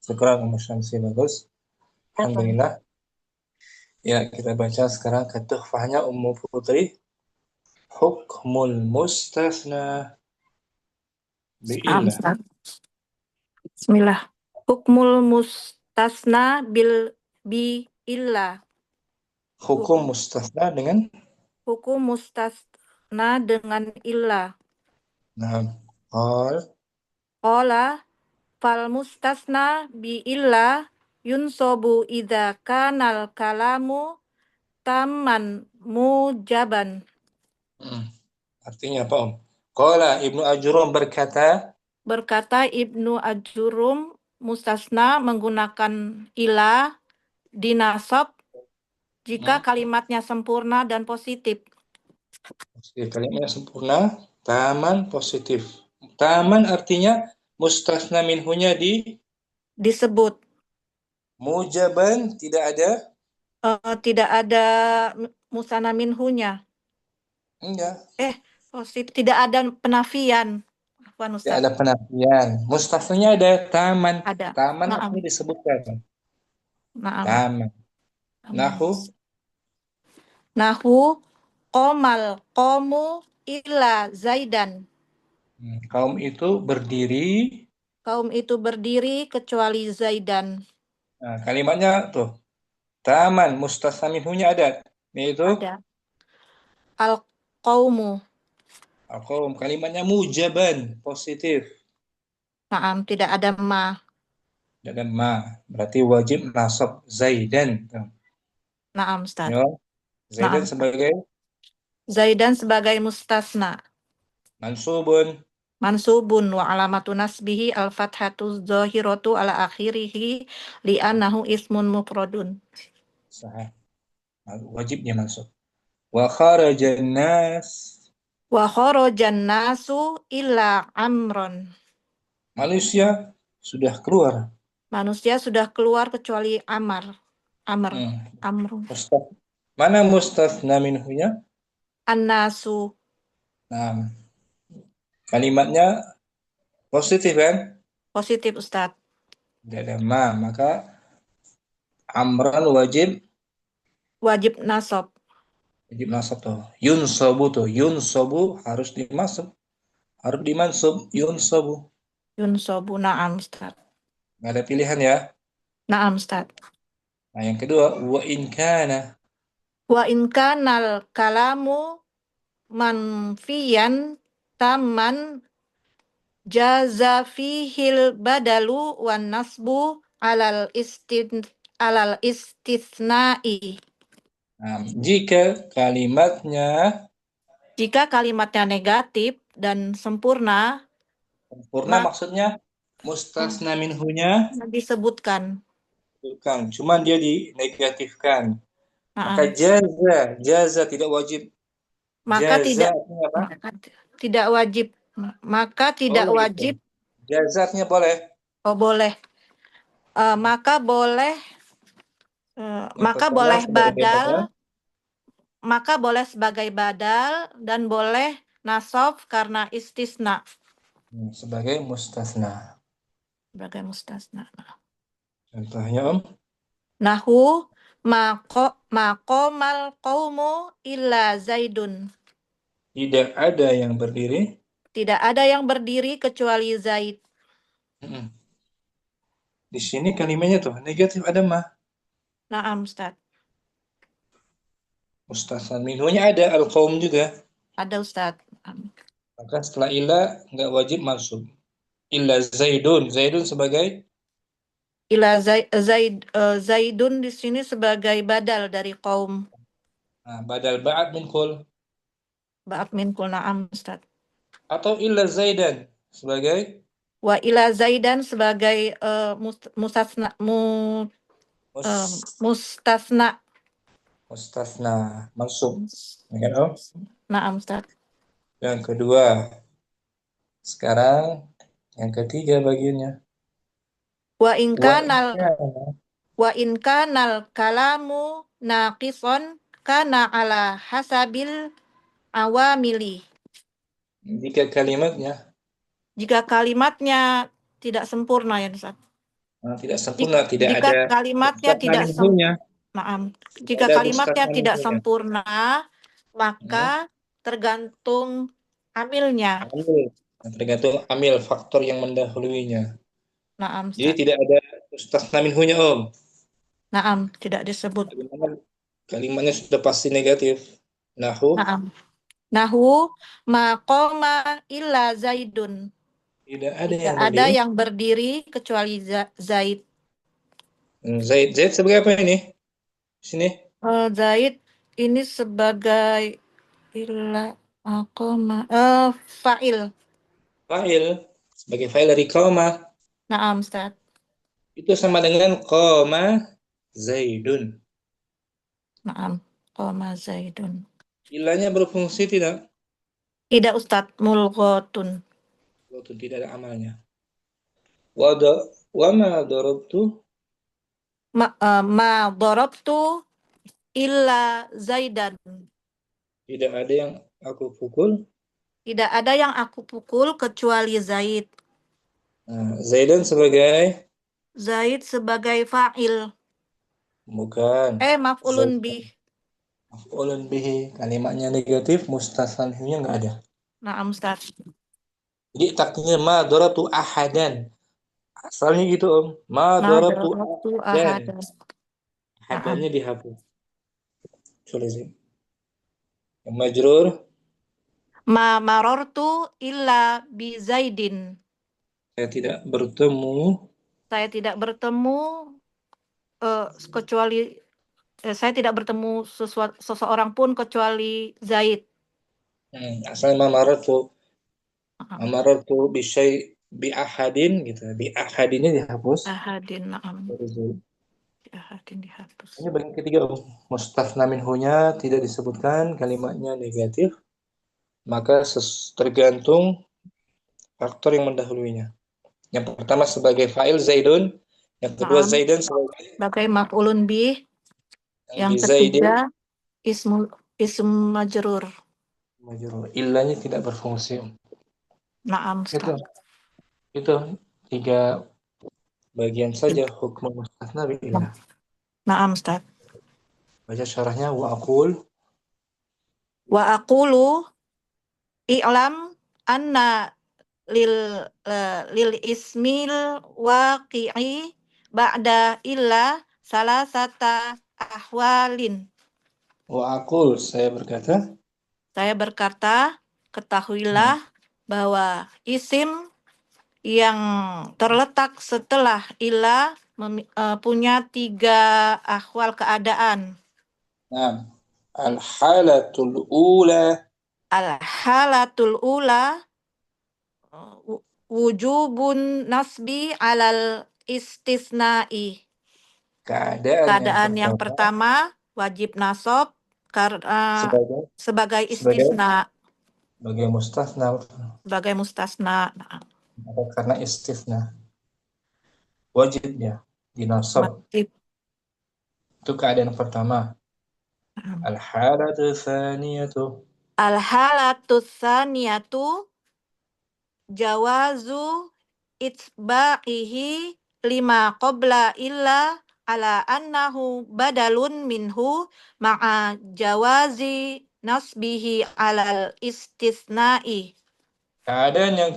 Syukran Ummu Syamsi, bagus. Alhamdulillah. Ya, kita baca sekarang ke tuhfahnya Ummu Putri. Hukmul mustasna bi'illah. Bismillah. Hukmul mustasna bi illa. Hukum mustasna dengan Hukum mustasna dengan illa. nah, qal Qala fal mustasna bi illa yunsobu idza kanal kalamu tamman mujaban. Artinya apa, Om? Qala Ibnu Ajurum berkata, Berkata Ibnu Ajurum, mustasna menggunakan ila dinasab jika kalimatnya sempurna dan positif. kalimatnya sempurna, taman positif. Taman artinya mustasna minhunya Disebut mujaban tidak ada musana minhunya. enggak, Positif tidak ada penafian. Afwan, tidak Ustaz. ada penafian. Mustasnanya ada taman. Ada. Taman Naam. artinya disebutkan. Naam. Taman. Nahu Nahu qomal qomu illa zaidan. kaum itu berdiri. Kaum itu berdiri kecuali Zaidan. Nah, kalimatnya tuh taman mustasna minhunya ada, yaitu Ada. Al-qaumu. kaum. Kalimatnya mujaban positif. Naam, tidak ada ma. Tidak ada ma, berarti wajib nasab Zaidan. Naam, Ustaz. Ya, Zaidan Naam. sebagai Zaidan sebagai mustasna. mansubun. Mansubun wa alamatu nasbihi al-fathatu zahiratu ala akhirihi li'annahu ismun mufradun. Sahih. Wajibnya mansub. Wa kharajan nas. Wa kharajan nasu illa amron. Manusia sudah keluar. Manusia sudah keluar kecuali Amr. Amrun. Mana mustasna minhunya? An-nasu. Nah, kalimatnya positif kan? Positif, Ustaz. Tidak ada ma, maka amran wajib Wajib nasab. nasab tuh. Yunsobu harus dimansub yunsobu. Yunsobu, na'am, Ustaz. Nggak ada pilihan ya. Na'am, Ustaz. Nah, yang kedua wa in kana. Wa in kanal kalamu manfiyan taman jaza fihil badalu wan nasbu alal istisna'i. Nah, jika kalimatnya negatif dan sempurna maksudnya mustasna minhunya disebutkan. bukan, cuman dia dinegatifkan. Maka Na'am. jaza tidak wajib. Maka Jaza tidak artinya apa? tidak wajib. Maka tidak Boleh wajib. gitu. Jaza artinya boleh. Oh, boleh. Maka boleh maka boleh sebagai badal dan boleh nasab karena istisna. Sebagai mustasna. Sebagai mustasna. Contohnya, Om? Nahu maqamal qaumu illa Zaidun. Tidak ada yang berdiri. Tidak ada yang berdiri kecuali Zaid. Di sini kalimatnya tuh negatif ada mah. Naam, Ustaz. Mustasna minhunya ada al-qaum juga. Ada, Ustaz. Maka setelah illa nggak wajib mansub. Illa Zaidun. Zaidun sebagai Ila Zaidun di sini sebagai badal dari kaum. badal ba'ad min kul. Ba'ad min kul, na'am, Ustaz. Atau illa Zaidan sebagai Wa ila Zaidan sebagai mustasna mansub. Ya, Om? Na'am, Ustaz. Yang kedua. Sekarang yang ketiga bagiannya. Wa in kanal kalamu naqison kana ala hasabil awamili. Jika kalimatnya tidak sempurna, ya, Ustaz. Tidak sempurna, tidak jika ada kalimatnya tidak sempurna. Jika ada kalimatnya tidak minhunya. sempurna, maka tergantung amilnya. Tergantung amil, faktor yang mendahuluinya. Naam, Jadi Ustaz. tidak ada mustasna minhunya, Om. Naam, tidak disebut. Kalimatnya sudah pasti negatif. Nahu Naam. Nahu maqama illa Zaidun. tidak ada Tidak yang ada berdiri. yang berdiri kecuali Zaid. Zaid sebagai apa ini? Sini. Zaid ini sebagai illa maqama fa'il. Fa'il. Sebagai fa'il dari qama. Naam, Ustaz. Itu sama dengan qama Zaidun. Naam, qama Zaidun. Ilahnya berfungsi tidak? Tidak, Ustaz, mulghatun. Waktu tidak ada amalnya. Wa ma darabtu Ma darabtu illa Zaidan. tidak ada yang aku pukul. Tidak ada yang aku pukul kecuali Zaid. Zaidan sebagai Zaid sebagai fa'il. bukan. Maf'ulun bih. Maf'ulun bihi. Kalimatnya negatif, mustasnahnya enggak ada. Naam, Ustaz. Jadi takdirnya ma darabtu ahadan. Asalnya gitu, Om. Ma darabtu Darabtu ahadan. ahadan. Ahadannya dihapus. Tulis. Yang majrur Ma marortu illa bi Zaidin. saya tidak bertemu Saya tidak bertemu kecuali saya tidak bertemu seseorang pun kecuali Zaid. asal mamaratu bi ahadin gitu. Bi ahadinnya dihapus. Ahadin, naam. Tulis. Ahadin dihapus. Ini bagian ketiga, Om. Mustafna minhunya tidak disebutkan, kalimatnya negatif, maka tergantung faktor yang mendahulunya. Yang pertama sebagai fa'il Zaidun, yang kedua Naam. Zaidan Sebagai maf'ulun bih. Yang bi Zaidin ketiga ism majrur. majrur. Illanya tidak berfungsi. Naam, Ustaz. Itu tiga bagian saja hukum mustafna bi illah. Naam, Ustaz. Baca syarahnya wa aqul Wa aqulu i'lam anna lil ismil waqi'i ba'da illa salasata ahwalin. wa aqul saya berkata Saya berkata, ketahuilah bahwa isim yang terletak setelah illa punya 3 ahwal keadaan. nah al-halatul ula Al-halatul ula wujubun nasbi alal istisna'i. Keadaan yang pertama wajib nasab karena sebagai istisna. sebagai mustasna Sebagai mustasna. karena istisna wajibnya dinasab. Wajib. Itu keadaan pertama. Al-halatu tsaniyatu Al-halatu tsaniyatu jawazu itba'ihi lima qabla illa ala annahu badalun minhu ma'a jawazi nasbihi alal istisna'i. Keadaan yang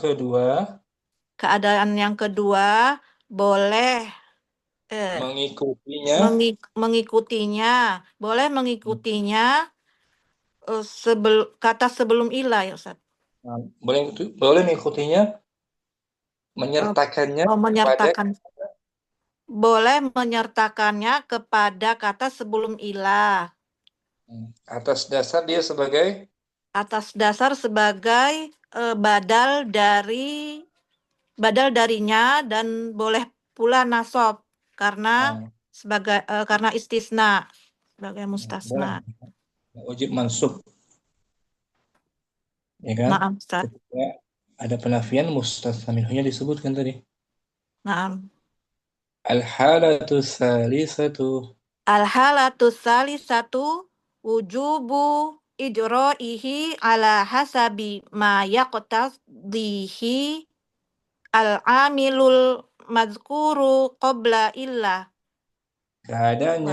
kedua Boleh mengikutinya kata sebelum ilah, ya Ustaz. boleh mengikutinya boleh menyertakannya kepada kata sebelum ilah atas dasar dia sebagai badal darinya, dan boleh pula nasab karena istisna sebagai mustasna. wajib mansub, ya kan? Naam, Ustaz. Ketika ada penafian mustasna minhunya disebutkan tadi. Naam. Al-halatu salisatu wujubu ijra'ihi ala hasabi ma yaqtadihi al-amilul mazkuru qabla illa. Keadaan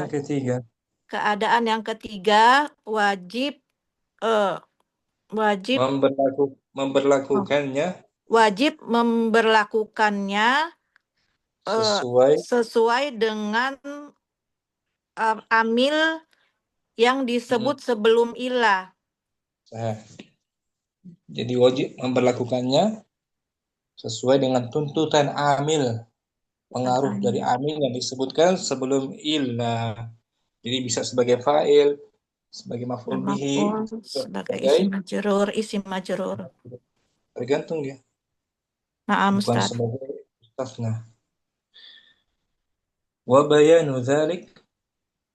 yang ketiga wajib memberlakukannya memberlakukannya sesuai dengan amil yang disebut sebelum ilah. Nah, jadi wajib memperlakukannya sesuai dengan tuntutan amil, pengaruh dari amil yang disebutkan sebelum ilah. Jadi bisa sebagai fa'il, sebagai maf'ul bihi, sebagai sebagai isim majrur. tergantung dia. Naam, Bukan Ustaz. sebagai mustasna. Wa bayanu dzalik,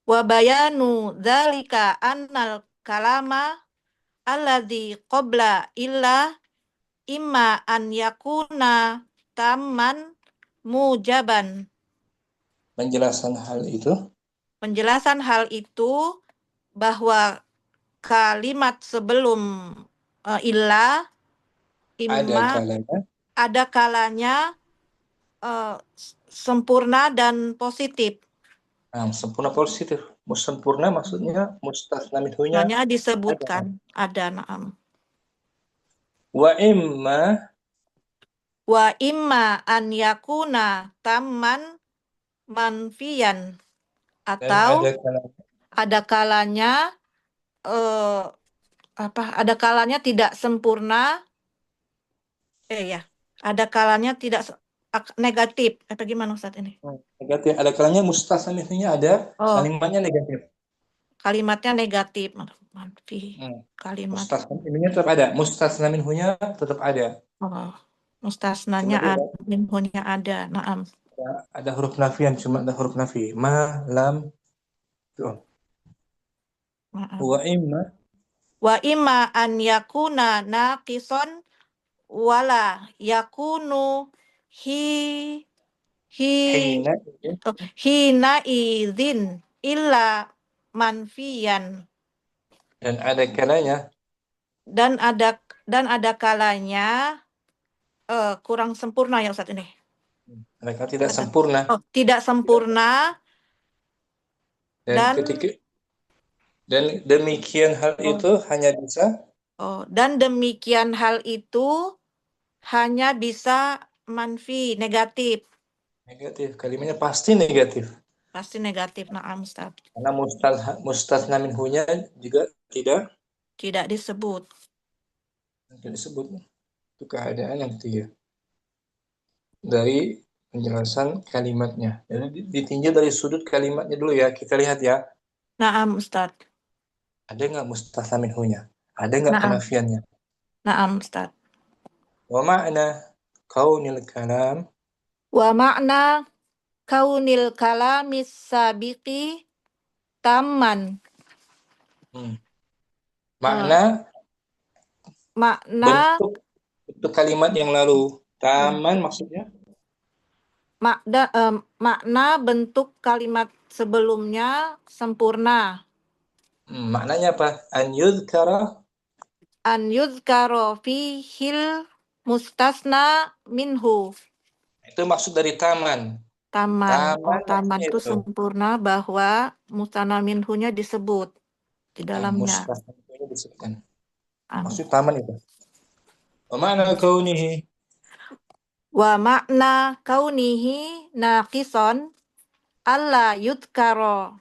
Wa bayanu dzalika annal kalama alladzi qabla illa imma an yakuna tamman mujaban. penjelasan hal itu Bahwa kalimat sebelum illa imma ada kalanya sempurna dan positif. Sempurna positif. Sempurna maksudnya mustasna minhunya Hanya disebutkan ada naam. Wa imma an yakuna tamman manfiyan, dan atau ada kalanya ada kalanya tidak sempurna, ada kalanya tidak negatif. Atau gimana Ustaz ini? Negatif. Ada kalanya mustasna minhunya ada kalimatnya negatif. Kalimatnya negatif, manfi. Kalimat mustasna minhunya tetap ada. Mustasna minhunya tetap ada. mustasnanya minhunya ada. Naam. Ada huruf nafian, cuma ada huruf nafi. Ma, lam, tuh. Wa imma an yakuna naqison wala yakunu hina idzin illa manfiyan. Dan ada kalanya kalanya kurang sempurna ya Ustaz ini. Mereka tidak sempurna. Tidak sempurna. Dan demikian hal itu hanya bisa. Dan demikian hal itu hanya bisa manfi, negatif. Negatif. Kalimatnya pasti negatif. Pasti negatif, naam Ustaz. Karena mustasna minhunya juga tidak disebut. Tidak disebut. Itu keadaan yang ketiga. Dari penjelasan kalimatnya. Jadi ditinjau dari sudut kalimatnya dulu ya. Kita lihat ya. Naam Ustaz. Ada nggak mustasna minhunya? Ada nggak penafiannya? Naam Ustaz. Wa ma'na kaunil kalam. Wa ma'na kaunil kalamis sabiqi tamman. Makna bentuk kalimat yang lalu. Taman maksudnya? Makna bentuk kalimat sebelumnya sempurna. Maknanya apa? An yudhkara fihil mustasna minhu. Itu maksud dari taman. Taman itu sempurna bahwa mustasna minhunya disebut di dalamnya. Mustasna minhunya disebutkan. Maksud taman itu. Wa makna kaunihi naqison alla yudhkara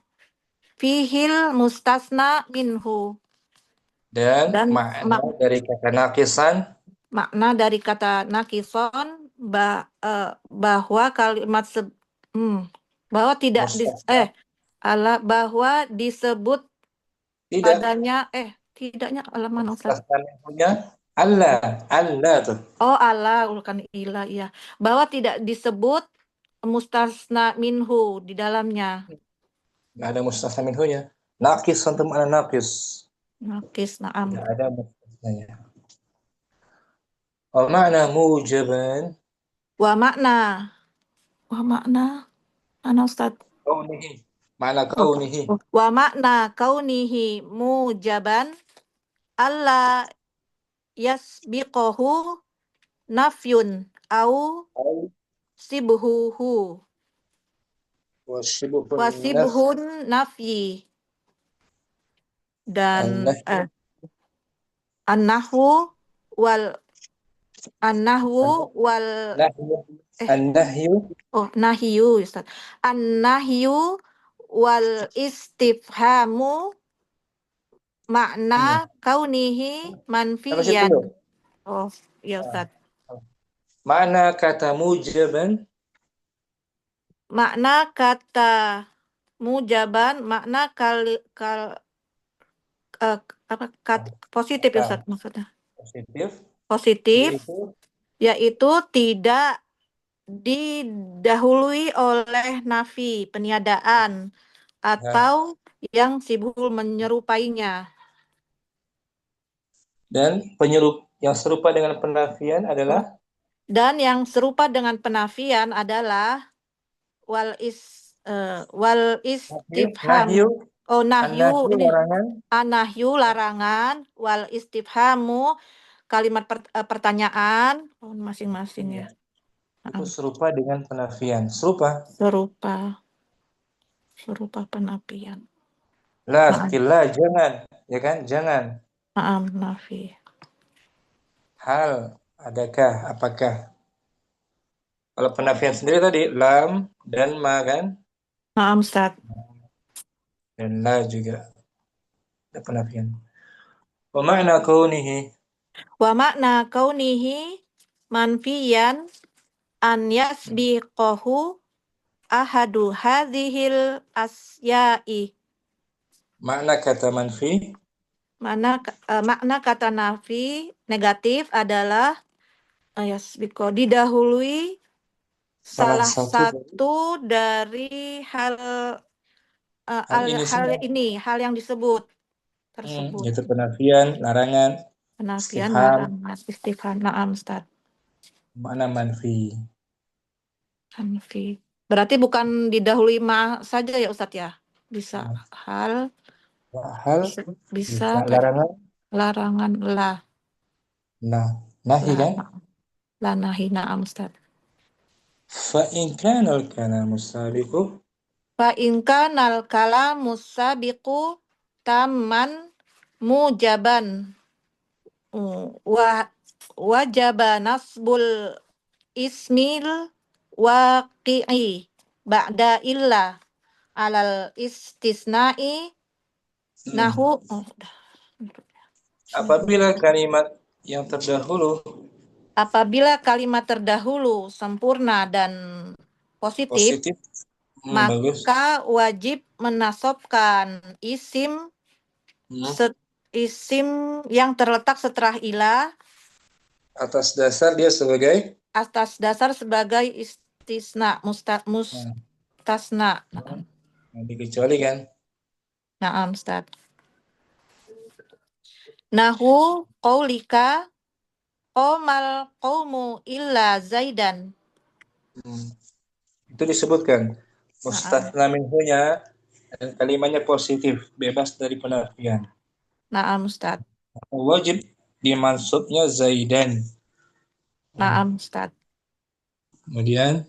fihil mustasna minhu. Dan makna dari kata naqisan. Makna dari kata nakison bahwa kalimat bahwa tidak bahwa disebut padanya tidaknya alaman Ustaz. Allah tuh. Allah bukan ilah ya. Bahwa tidak disebut mustasna minhu di dalamnya. Nggak ada mustasna minhunya. Naqis untuk mana naqis? Naqis, na'am. Nggak ada mustasnanya. Wa makna mujaban. Wa makna ana Ustaz. Kaunihi. Makna kaunihi. Wa makna kaunihi mujaban alla yasbiqahu nafyun au sibhuhu. Wasibhun nafyi. Dan an-nahwu wal An-nahyu. Oh, nahyu, Ustaz. An-nahyu wal istifhamu makna kaunihi Sampai situ dulu. manfiyan. Oh, ya Ustaz. Mana kata mujaban? Makna kata mujaban, makna positif ya Ustaz maksudnya. Positif. Positif, Yaitu yaitu tidak didahului oleh nafi, peniadaan, atau yang sibuk menyerupainya. dan yang serupa dengan penafian adalah Dan yang serupa dengan penafian adalah wal istifham. nahyu. Oh, nahyu An-nahyu ini larangan. anahyu larangan, wal istifhamu kalimat pertanyaan masing-masing ya. Itu serupa dengan penafian. Serupa. Serupa penafian. La, jangan, ya kan? Jangan. Nafi. Hal, adakah, apakah? Kalau penafian sendiri tadi lam dan ma kan? Ustaz. Dan la juga. Ada penafian. Wa ma'na kaunihi. Wa makna kaunihi manfiyan an yasbiqahu ahadu hadhil asya'i. Makna kata manfi. Makna kata nafi negatif adalah didahului salah satu dari hal yang disebut tersebut. Itu penafian, larangan, Penafian, istifham. larangan, istifham. Na'am, Ustaz. Makna manfi. Manfi. Berarti bukan didahului ma saja ya Ustaz ya? Bisa hal, bisa larangan lah. Nah, nahi kan? La nahi, na'am Ustaz. Fa in kana al-kalamu sabiqu. Fa in kana al-kalamu sabiqu tamman mujaban wajaba nasbul ismil waqi'i ba'da illa alal istisna'i nahu. Apabila kalimat terdahulu sempurna dan positif, maka wajib menasobkan isim yang terletak setelah ilah atas dasar sebagai istisna mustasna. dikecualikan. Na'am, Ustaz. Nahu qaulika qomal qaumu illa zaidan. Itu disebutkan mustatsna minhunya dan kalimatnya positif, bebas dari penafian. Na'am, Ustaz. Wajib dimansubnya zaidan. Na'am, Ustaz. Kemudian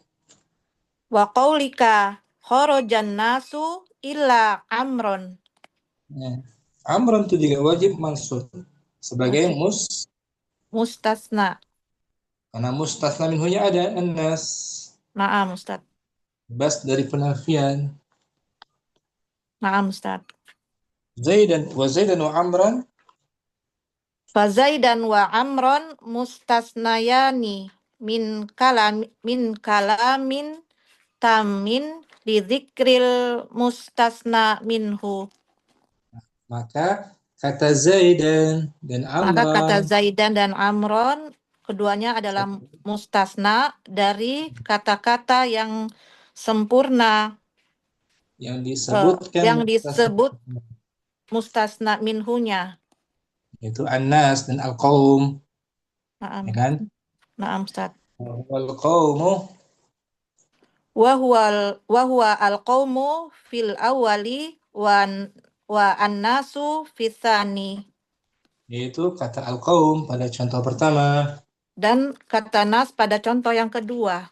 Wa qaulika kharajan nasu illa amron. Amron itu juga wajib mansub sebagai mustasna. Karena mustasna minhunya ada an-nas. Na'am, Ustaz. Bebas dari penafian. Na'am, Ustaz. Zaidan wa amran. Fa zaidan wa amron mustasnayani min kalamin tamin lidzikril mustasna minhu. Maka kata Zaidan dan Amron keduanya adalah mustasna dari kata-kata yang sempurna yang disebut mustasna minhunya, yaitu an-nas dan al-qaum. Na'am. Ya kan? Na'am, Ustaz. Wal qaumu Wa huwa al-qaumu fil awali wa an-nasu fitsani. Yaitu kata al-qaum pada contoh pertama Dan kata nas pada contoh yang kedua.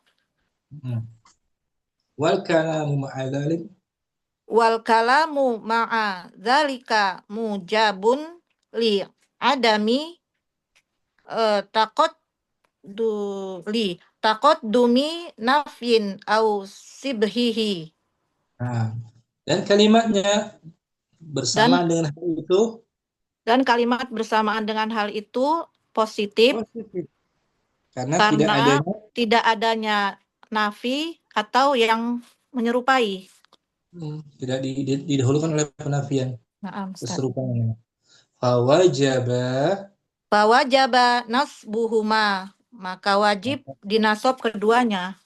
Wal kalamu ma'a dzalik. Wal kalamu ma'a dzalika mujabun li taqaddumi nafyin au sibhihi. Nah, dan kalimatnya bersamaan dengan hal itu Dan kalimat bersamaan dengan hal itu positif positif. Karena tidak adanya nafi atau yang menyerupai. tidak didahulukan oleh penafian Naam, Ustaz. keserupaan. Fawajaba Fawajaba nasbuhuma, maka wajib dinasob keduanya.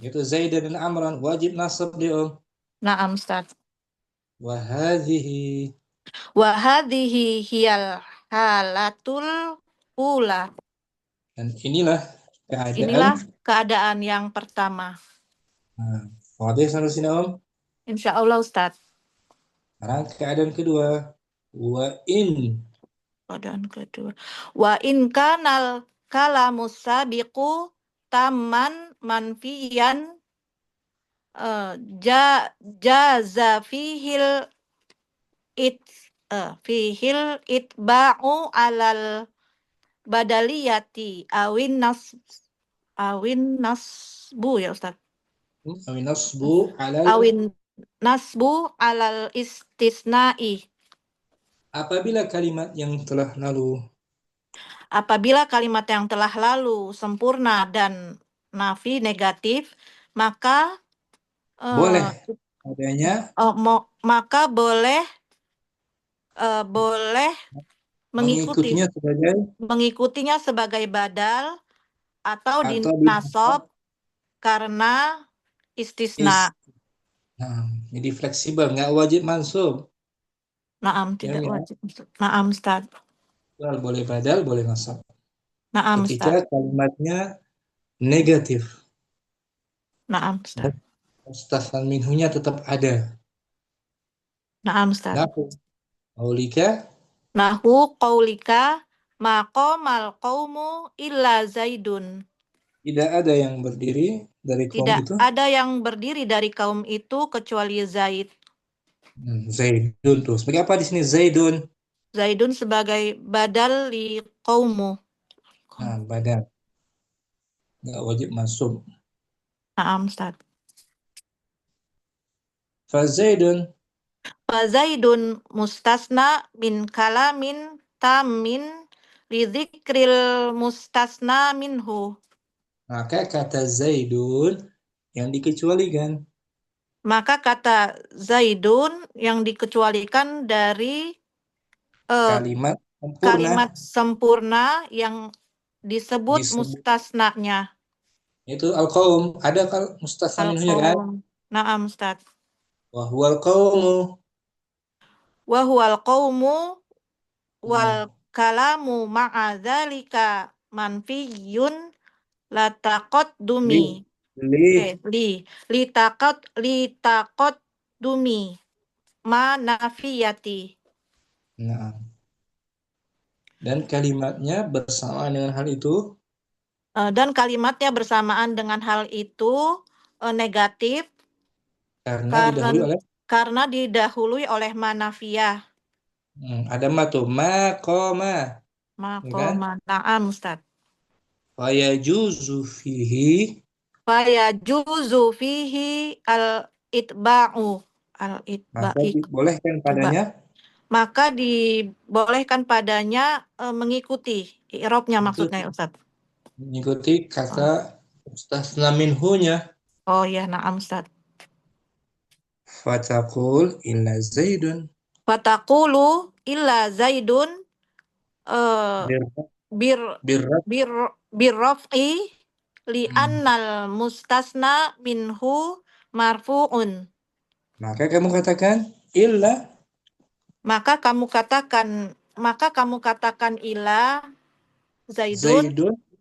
itu Zaid dan Amran wajib nasab dia Om. Naam, Ustaz. Wa hadhihi Wa hadhihi hiyal halatul ula. dan inilah Inilah keadaan. keadaan yang pertama. Nah, wadih sampai sini Om. Insya Allah, Ustaz. Sekarang keadaan kedua. Keadaan kedua. Wa in kanal kalamus sabiqu taman manfiyan jaza fihil itba'u alal badaliyati awin nasbu ya Ustaz. Awin nasbu alal istisna'i. Apabila kalimat yang telah lalu sempurna dan nafi negatif, maka boleh adanya maka boleh mengikutinya sebagai badal atau dinasab karena istisna. Nah, jadi fleksibel, nggak wajib mansub. Naam, tidak wajib. Naam, Ustaz. Boleh badal, boleh nasab. Naam, Ketika Ustaz. kalimatnya negatif. Naam, Ustaz. Mustafan minhunya tetap ada. Naam, Ustaz. Nahu qaulika maqamal qaumu illa Zaidun. Tidak ada yang berdiri dari kaum itu. Tidak ada yang berdiri dari kaum itu kecuali Zaid. Zaidun tuh. Sebagai apa di sini Zaidun? Zaidun sebagai badal li qaumu. Nah, badal. Nggak wajib masuk. Naam, Ustaz. Fazaidun mustasna min kalamin tamin lidzikril mustasna minhu. Maka kata Zaidun yang dikecualikan. Maka kata Zaidun yang dikecualikan dari kalimat sempurna yang disebut mustasnanya. Itu al-qaum. Ada mustasna minhunya kan? Naam, Ustaz. Wa huwal qaumu. Wa huwal qaumu wal kalamu ma'a dzalika manfiyun la taqaddumi. Li taqaddumi ma nafiyati. Nah. Dan kalimatnya bersamaan dengan hal itu. Negatif karena didahului oleh manafiyah. Ada ma tuh maqama. Maqama. Na'am, Ustaz. Fayajuzu fihi al-itba'u. Maka dibolehkan padanya mengikuti i'rabnya maksudnya, Ustaz. Mengikuti kata mustasna minhunya. Oh ya, na'am, Ustaz. Fataqul illa Zaidun. Fataqulu illa Zaidun birraf'i li'annal mustasna minhu marfu'un. Maka kamu katakan illa. Maka kamu katakan illa Zaidun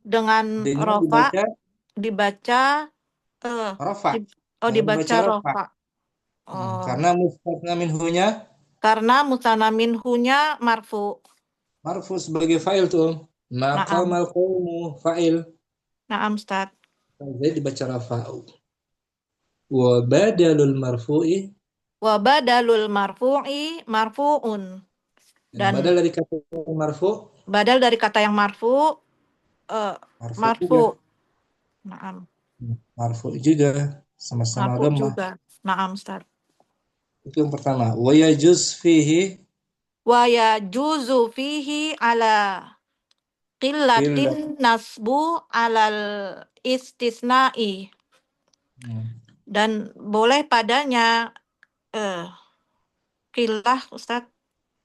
dengan rafa dibaca rafa. Dibaca rafa. Karena mustasna minhunya marfu. Marfu sebagai fa'il tuh. Maqamal qaumu fa'il. Naam, Ustaz. Zaid dibaca rafa'u. Wa badalul marfu'i marfu'un. Dan badal dari kata marfu. Badal dari kata yang marfu. Naam. Marfu juga sama-sama Marfu dhammah. juga. Naam, Ustaz. Itu yang pertama. Wa yajuz fihi Wa yajuzu fihi ala illa. qillatin nasbu alal istisna'i. Dan boleh padanya qillah, Ustaz.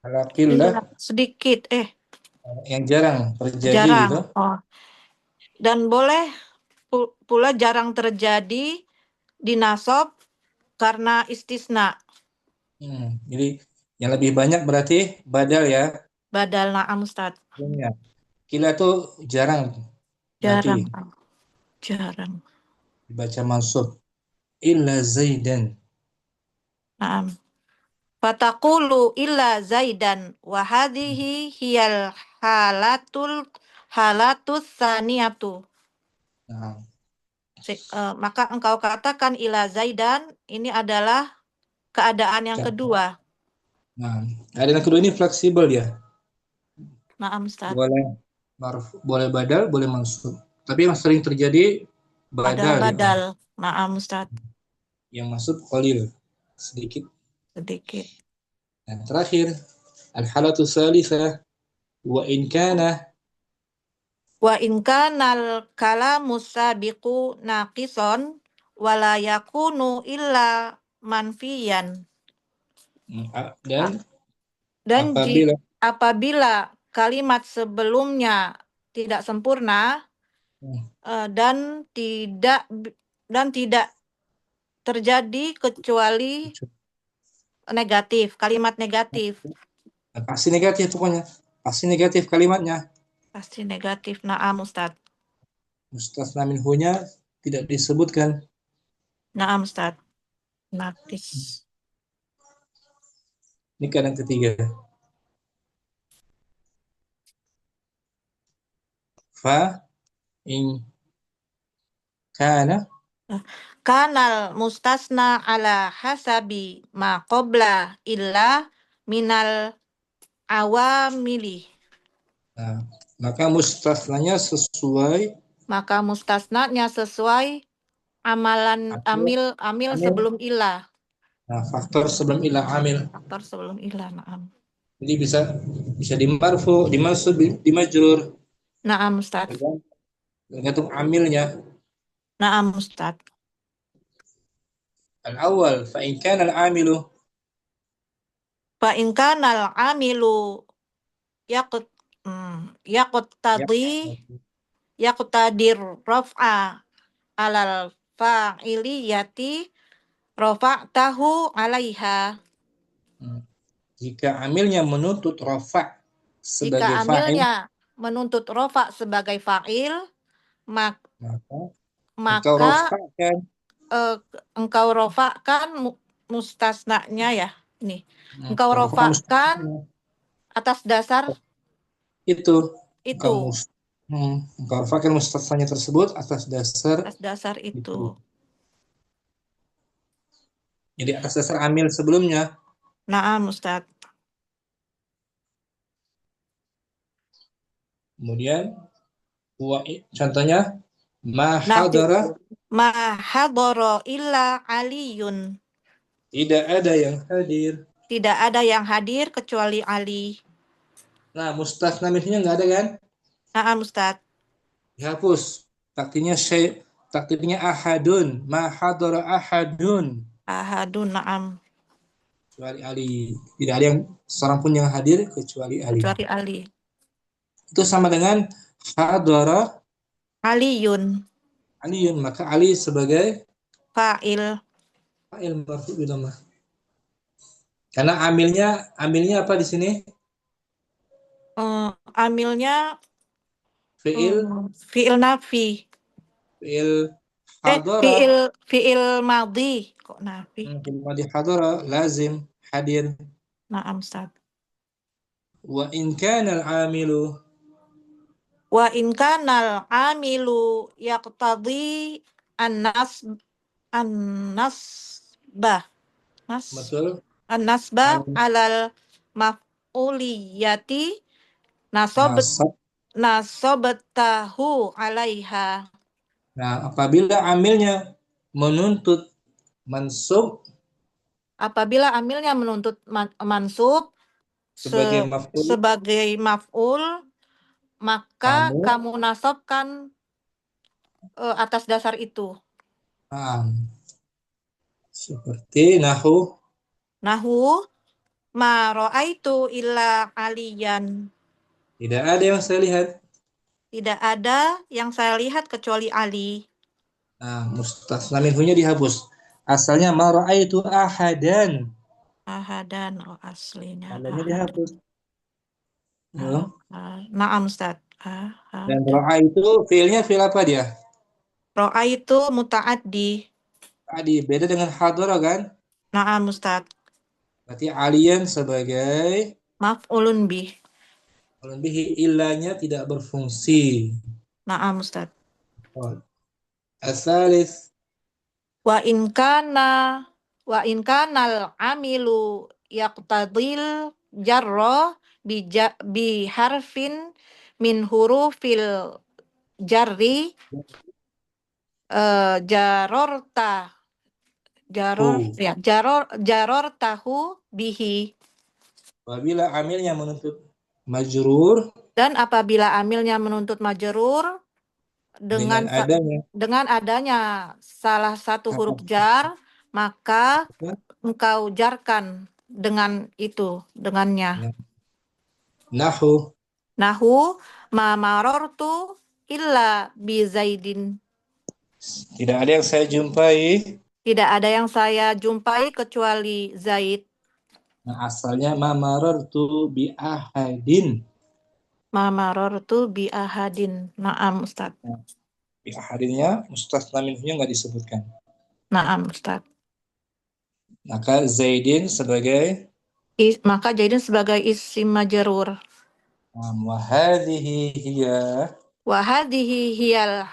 Ala qillah Sedikit, yang jarang terjadi jarang. gitu. Oh. Dan boleh pula jarang terjadi di nasab karena istisna. Jadi yang lebih banyak berarti badal ya. Badal na'am, Ustaz. Qillah itu jarang Jarang. berarti Jarang. dibaca mansub. Illa Zaidan. Na'am. Fataqulu illa Zaidan wa hadhihi hiyal halatus saniyatu. Nah, Maka engkau katakan ila Zaidan, ini adalah keadaan yang kedua. nah, keadaan yang kedua ini fleksibel ya. Na'am, Ustaz. Boleh badal, boleh mansub. Tapi yang sering terjadi badal. Badal. Ya. Na'am, Ustaz. Yang masuk qalil, sedikit. Dan terakhir, al-halatu salisa wa in kana al-kalamu sabiqu naqison wala yakunu illa manfiyan. Dan apabila kalimat sebelumnya tidak sempurna dan tidak terjadi kecuali negatif, kalimat negatif. Pasti negatif pokoknya. Pasti negatif kalimatnya. Pasti negatif. Na'am, Ustaz. Mustasna minhunya tidak disebutkan. Na'am, Ustaz. Naqis. Ini keadaan ketiga. Fa in kana kanal mustasna ala hasabi ma qabla illa minal awamili. Nah, maka mustasnanya sesuai amil sebelum ilah. Nah, faktor sebelum ilah amil. Na'am. Jadi bisa dimarfu, dimansub, dimajrur. Na'am, Ustaz. Tergantung amilnya. Na'am, Ustaz. Al-awwal fa in kana al-amilu yaqtadir raf'a alal fa'iliyati rafa'tahu 'alaiha. Jika amilnya menuntut rafa' sebagai fa'il, amilnya menuntut rafa' sebagai fa'il, maka engkau rafa'kan mustasnanya ya. Nih. Engkau rafa'kan atas dasar itu. Engkau rafa'kan mustasnanya tersebut atas dasar itu. Jadi atas dasar amil sebelumnya. Na'am, Ustaz. Kemudian contohnya ma hadara illa aliyun. Tidak ada yang hadir. Tidak ada yang hadir kecuali Ali. Nah, mustasna minhunya enggak ada kan? Na'am, Ustaz. Dihapus. Takdirnya ahadun. Ma hadara ahadun. Ahadun, na'am. Kecuali Ali. Tidak ada yang seorang pun yang hadir kecuali Ali. Itu sama dengan hadara Aliyun. Maka Ali sebagai fa'il marfu' bi dhammah. Karena amilnya apa di sini? Amilnya fi'il nafi. Fi'il madhi. Kok nafi? Fi'il madhi hadara lazim hadir. Na'am, Ustaz. Wa in kana al-amilu yaqtadi an-nasbah. Betul. An-nasbah alal maf'uliyati nasobtahu 'alaiha. Nah, apabila amilnya menuntut mansub Apabila amilnya menuntut mansub sebagai maf'ul, sebagai maf'ul, maka kamu nasabkan atas dasar itu. Seperti nahu ma ra'aitu illa aliyan. tidak ada yang saya lihat. Tidak ada yang saya lihat kecuali Ali. Nah, mustasna minhunya dihapus. Asalnya ma ra'aitu ahadan. Ahadan, aslinya Tandanya ahad. dihapus. Naam Ustaz. Dan ra'aitu fiilnya fiil apa dia? Ra'aitu muta'addi. Tadi beda dengan hadara kan? Naam Ustaz. Berarti aliyan sebagai Maf'ulun bih. maf'ulun bihi, illanya tidak berfungsi. Naam Ustaz. Asalis Wa in kanal amilu yaqtadil jarra bi harfin min hurufil jarri jaror tahu bihi. apabila amilnya menuntut majrur Dan apabila amilnya menuntut majrur dengan adanya salah satu huruf jar, maka engkau jarkan dengan itu, dengannya. nahu Nahu ma marortu illa bi Zaidin. tidak ada yang saya jumpai. Tidak ada yang saya jumpai kecuali Zaid. Nah, asalnya ma marartu bi ahadin. Ma marortu bi ahadin. Naam Ustaz. Bi ahadinnya mustasna minhunya enggak disebutkan. Naam Ustaz. Maka Zaidin sebagai Maka Zaidin sebagai isim majrur. wa hadhihi hiya Wa hadhihi hiyal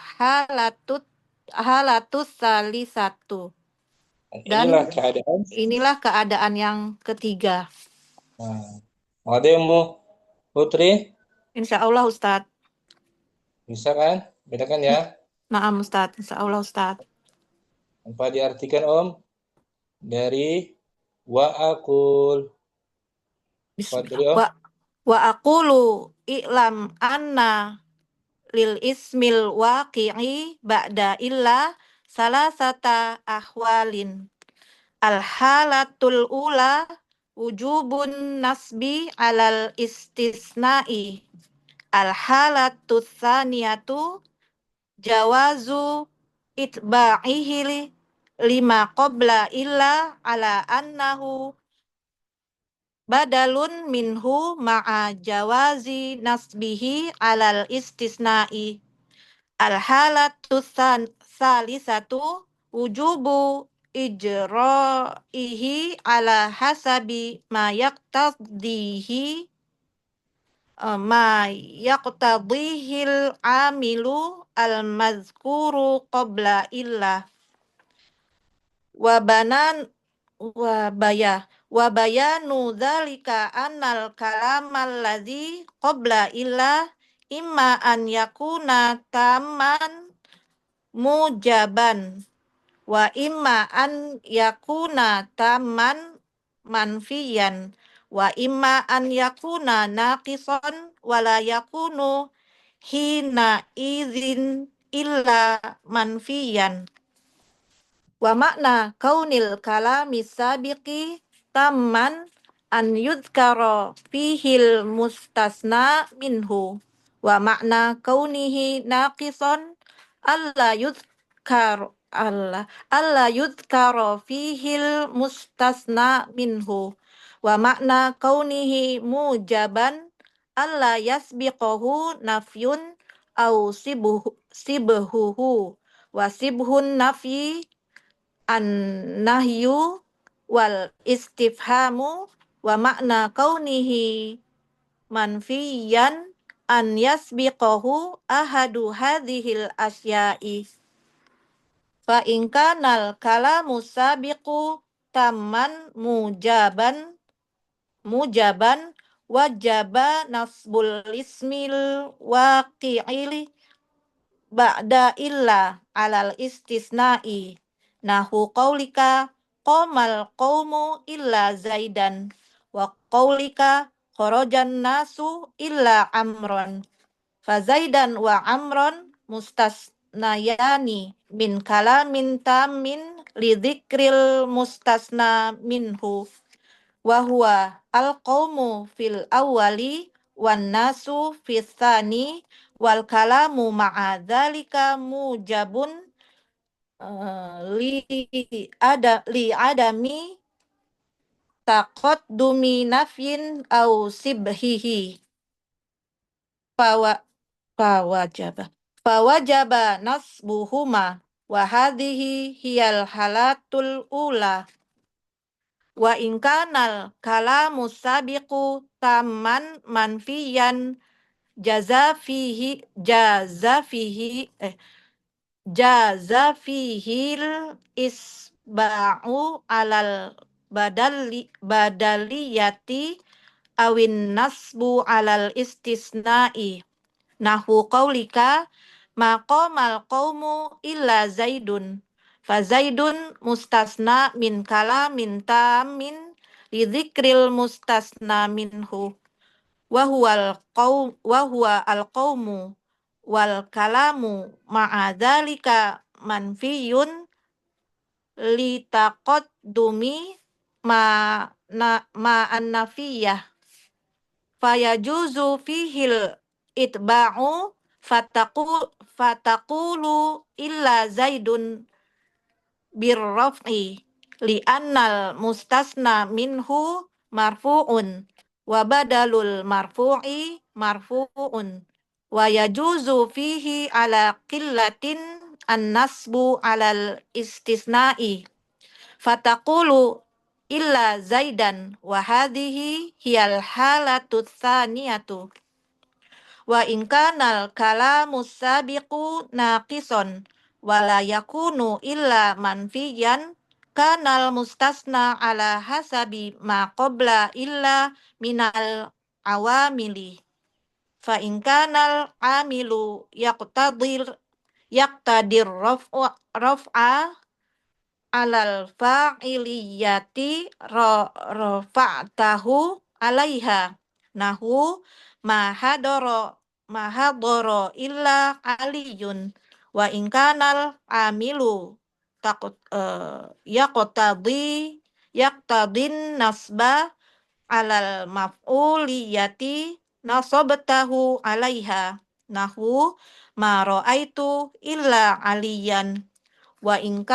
halatus salisatu. Dan inilah keadaan yang ketiga. Ademu Putri Insya Allah Ustaz. bisa kan? Bedakan ya. Naam Ustaz, insya Allah Ustaz. Apa diartikan Om? Dari wa aqul. Wa aqulu i'lam anna lil ismil waqi'i ba'da illa salasata ahwalin. Al-halatul ula wujubun nasbi alal istisna'i. Al-halatul tsaniyatu jawazu itba'ihi lima qabla illa ala annahu badalun minhu ma'a jawazi nasbihi alal istisna'i. Al-halatu salisatu wujubu ijra'ihi ala hasabi ma yaqtadihil amilu al-mazkuru qabla illa wa bayanu dzalika annal kalamal ladzi qabla illa imma an yakuna tamman mujaban wa imma an yakuna tamman manfiyan wa imma an yakuna naqisan wala yakunu hina idzin illa manfiyan. Wa makna kaunil kalami sabiqi tamman an yudhkara fihil mustasna minhu. Wa makna kaunihi naqisan alla yudhkara fihil mustasna minhu. Wa makna kaunihi mujaban alla yasbiqahu nafyun au sibhuhu. Wa sibhun nafyi an-nahyu wal istifhamu wa makna kaunihi manfiyan an yasbiqahu ahadu hadhil asya'i. Fa in kanal kalamu sabiqu tamman mujaban wajaba nasbul ismil waqi'ili ba'da illa alal istisna'i nahu qaulika qamal qaumu illa zaidan wa qaulika kharajan nasu illa amron fa zaidan wa amron mustasnayani min kalamin tamin lidzikril mustasna minhu wa huwa al-qaumu fil awwali wan nasu fis tsani wal kalamu ma'a dzalika mujabun li adami taqaddumi nafyin au sibhihi fawajaba nasbuhuma wa hadhihi hiyal halatul ula wa in kanal kalamu sabiqu tamman manfiyan jazafihil isba'u alal badaliyati awin nasbu alal istisna'i nahu qaulika maqamal qaumu illa zaidun fa zaidun mustasna min kalamin tamin lidzikril mustasna minhu wa huwa al-qaumu wal kalamu ma'a dzalika manfiyun li taqaddumi ma'an nafiyah fayajuzu fihil itba'u fataqulu illa zaidun birraf'i li annal mustasna minhu marfu'un wa badalul marfu'i marfu'un wa yajuzu fihi ala qillatin an-nasbu alal istisna'i fataqulu illa zaidan wa hadhihi hiyal halatu tsaniyatu wa in kanal kalamu sabiqu naqison wala yakunu illa manfiyan kanal mustasna ala hasabi ma qabla illa minal awamili fa in kanal amilu yaqtadir raf'a alal fa'iliyati rafa'tahu alaiha nahu mahadoro illa aliyun wa in kanal amilu yaqtadin nasba alal maf'uliyati nasabtahu alaiha nahu ma ra'aitu illa aliyan wa in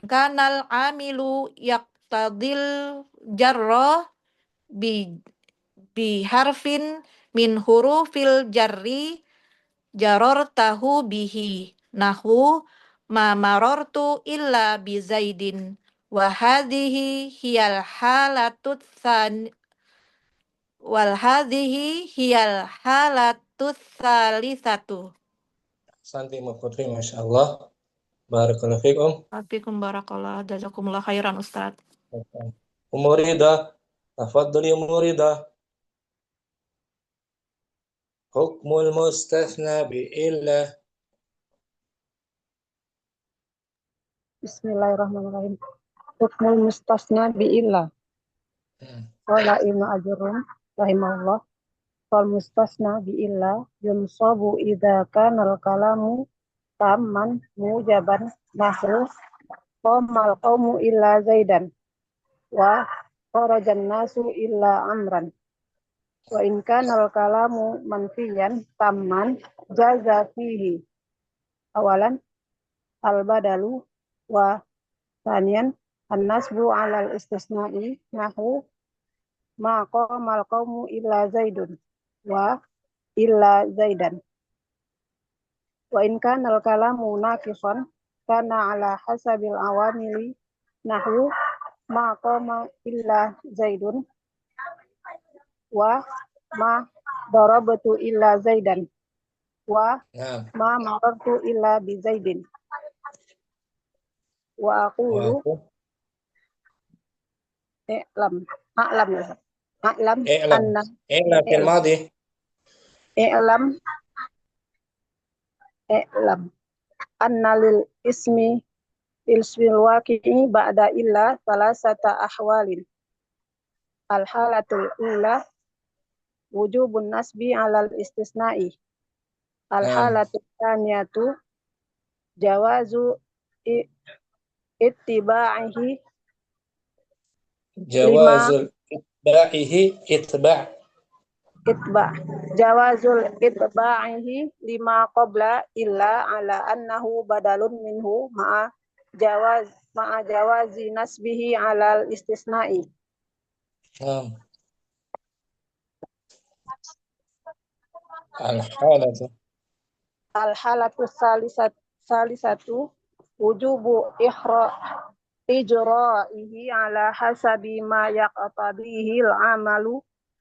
kanal amilu yaqtadil jarra bi harfin min hurufil jarri jarartahu bihi nahu ma marartu illa bi zaidin wa hadhihi hiyal halatut tsalitsatu. Santi Mbak Putri, Masya Allah. Barakallahu fikum. Afikum barakallah, jazakumullah khairan Ustaz. Umurida, tafadhali Umurida. Hukmul mustathna bi illa. Bismillahirrahmanirrahim. Hukmul mustasna bi illa. Qala Ibnu Ajurrum rahimahullah. Fal mustasna bi illa yunsabu idza kana al kalamu tamman mujaban nahu qamal qaumu illa zaidan wa kharajan nasu illa amran wa in kana al kalamu manfiyan tamman jaza fihi awalan al badalu wa thaniyan an-nasbu 'ala al-istisna'i nahu ma qamal qaumu illa zaidun wa illa zaidan wa in kana al-kalamu naqisan kana 'ala hasabil awamili nahu ma qama illa zaidun wa ma darabtu illa zaidan wa ma marartu illa bi zaidin wa aqulu a'lam anna fil madhi i'lam i'lam anna lil ismil waqi'i ba'da illa salasata ahwalin. Al-halatul ula wujubun nasbi 'alal istisna'i. Al-halatul tsaniyatu jawazu ittiba'ihi Jawazul itba' jawazul itba'ihi lima qabla illa ala annahu badalun minhu ma'a jawazi nasbihi 'alal istisna'i. Al-halatu salisatu wujubu ijra'ihi ala hasabi ma yaqtadihi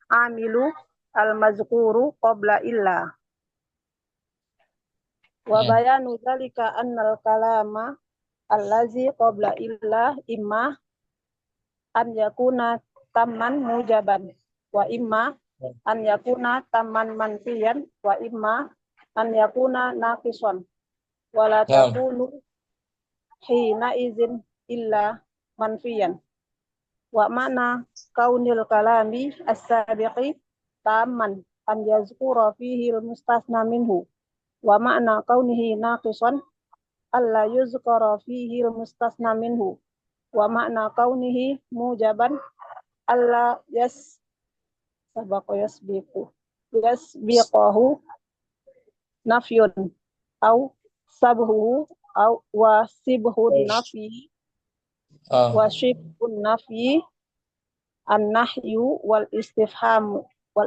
amilu al-mazkuru qabla illa. Wa bayanu dzalika annal kalama allazi qabla illa imma an yakuna tamman mujaban wa imma an yakuna tamman manfiyan wa imma an yakuna naqisan wala takunu hina izin illa manfiyan wa mana kaunil kalami as-sabiqi tamman an yazkura fihi al-mustasna minhu wa ma'na kaunihi naqisan alla yuzkara fihi al-mustasna minhu wa ma'na kaunihi mujaban alla yasbiqahu nafyun au sabhuhu au wasibhun nafyi wa shibhun nafyi an-nahyu wal istifhamu wa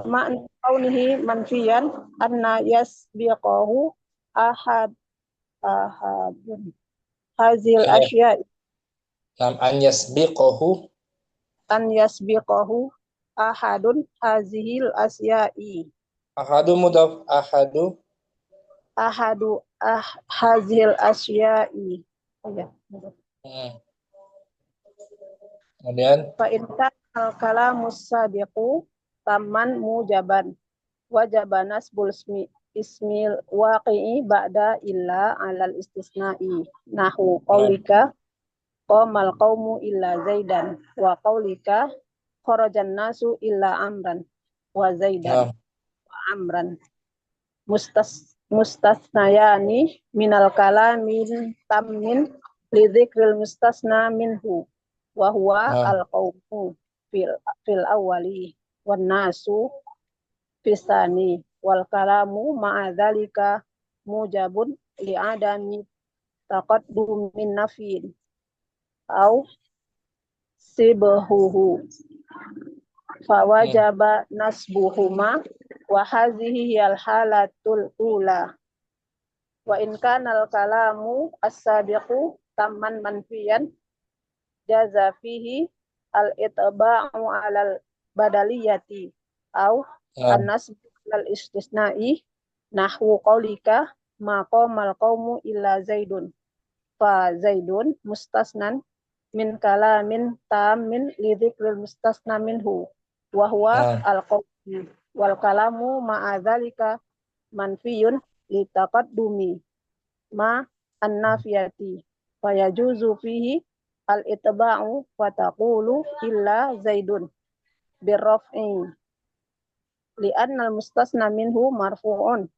ma'na kaunihi manfiyan anna yasbiqahu ahadun hazil asya'i an yasbiqahu ahadun hazil asya'i ahadu mudaf hazil asya'i. Kemudian Fa in kana kalamus sabiqu tamman mujaban wajaba nasbul ismil waqi'i ba'da illa 'alal istisna'i nahu qaulika qamal qaumu illa zaidan wa qaulika kharajan nasu illa amran wa zaidan wa amran mustasnayani minal kalamin tammin li dzikril mustasna minhu wa huwa al-qaumu fil awwali wan nasu fisani wal kalamu ma'a dzalika mujabun li adami taqaddum min nafyin au sibhuhu fawajaba nasbuhuma wa hadhihi hiyal halatul ula wa in kana al kalamu as-sabiqu tamman manfiyan jaza fihi al itba'u 'alal badaliyati au an-nasbu 'alal istisna'i nahwu qaulika ma qamal qaumu illa zaidun fa zaidun mustasnan min kalamin tammin li dzikril mustasna minhu wa huwa al-qawmi wal kalamu ma'a dzalika manfiyun li taqaddumi ma an-nafiyati fa yajuzu fihi al-itba'u wa taqulu illa zaidun birraf'i li anna al-mustasna minhu marfu'un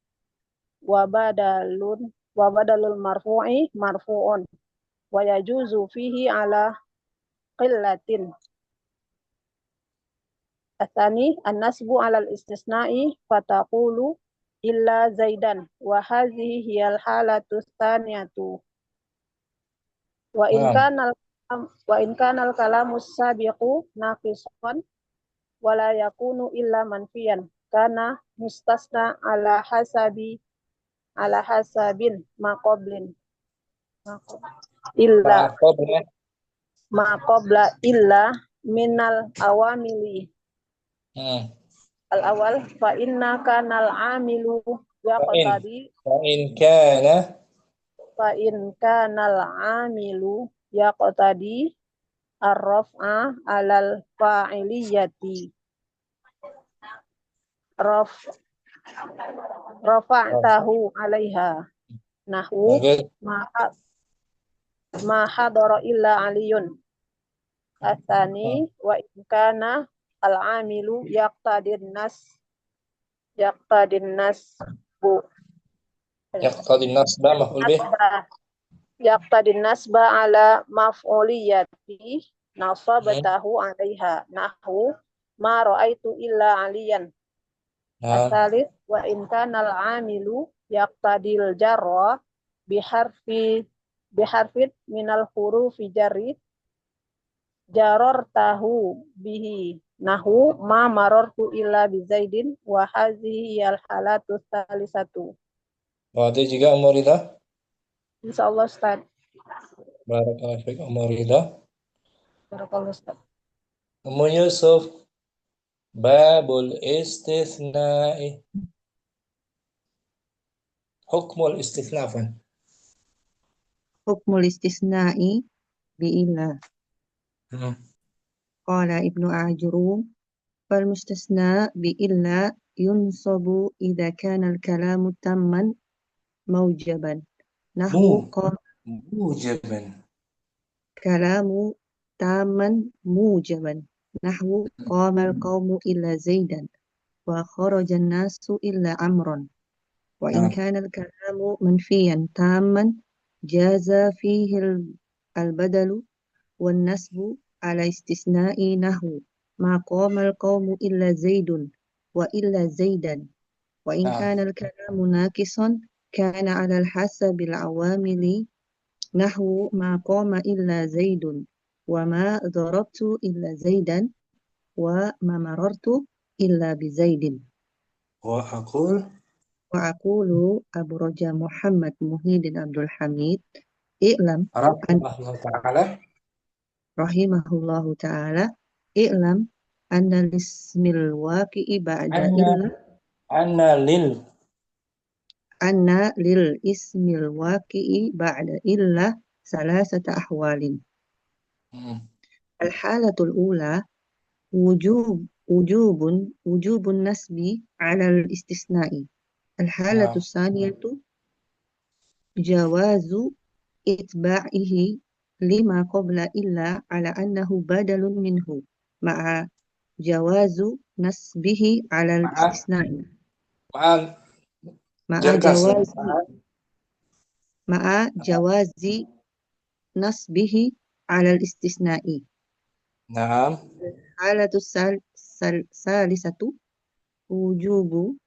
wa badalul marfu'i marfu'un wa yajuzu fihi ala qillatin. Atsani an-nasbu 'alal istisna'i fataqulu illa zaidan wa hadhihi hiyal halatu tsaniyatu wa in kana al-kalamu sabiqu naqisan wa la yakunu illa manfiyan kana mustasna ala hasabin maqablin illa ma qabla illa minal awamili al-awal fa inna kanal amilu yaqtadi fa in kanal amilu yaqtadi ar-raf'a 'alal fa'iliyati rafa'tahu 'alaiha. Nahwu Bagus. ma hadara illa aliyun. Asani wa in kana al-amilu yaqtadin bu Yaqtadin nasba maf'ul bih. yaqtadin nasba ala maf'uliyati nasabatahu 'alaiha. Nahwu ma ra'aitu illa aliyan. Nah, Asalif wa in kana al-amilu yaqtadil jarra biharfit minal hurufi jarri jarartahu bihi. Nahu ma marartu illa bi Zaidin wa hazihi al halatu tsalisatu. berarti juga Umar Ridha. Insyaallah Ustaz. Barakallahu fiik Umar Ridha. Barakallahu Ustaz. Ummu Yusuf. Babul istithna'i. Hukmul istithna'an. Hukmul istisna'i bi'illah. Qala Ibnu Ajrum fal mustasna bi'illah yunsabu idza kana al-kalamu tamman maujaban. Nahwu Mujaban. kalamu tamman mujaban. Nahwu qama al-qawmu illa Zaidan wa kharaja an-nasu illa Amran. Wa in kana al-kalamu manfiyan tamman jaza fihi al-badalu wan nasbu ala istisna'i nahwu ma qama al-qawmu illa Zaidun wa illa Zaidan. Wa in kana al-kalamu naqisan kana ala al-hasabi al-awamili nahwu ma qama illa Zaidun wa ma darabtu illa Zaidan wa ma marartu illa bi Zaidin. Wa aqulu Abu Raja Muhammad Muhyiddin Abdul Hamid i'lam rahimahullahu ta'ala i'lam anna lismil waqi'i ba'da illa anna lil ismil waqi'i ba'da illa salasata ahwalin. Al-halatul ula wujubun nasbi 'ala al-istisna'i. Al-halatu tsaniyatu jawazu itba'ihi lima qabla illa 'ala annahu badalun minhu ma'a jawazu nasbihi 'ala al-istisna'i. Ma'a jawazi nasbihi 'ala al-istisna'i. Naam. Halatu salisatu wujubu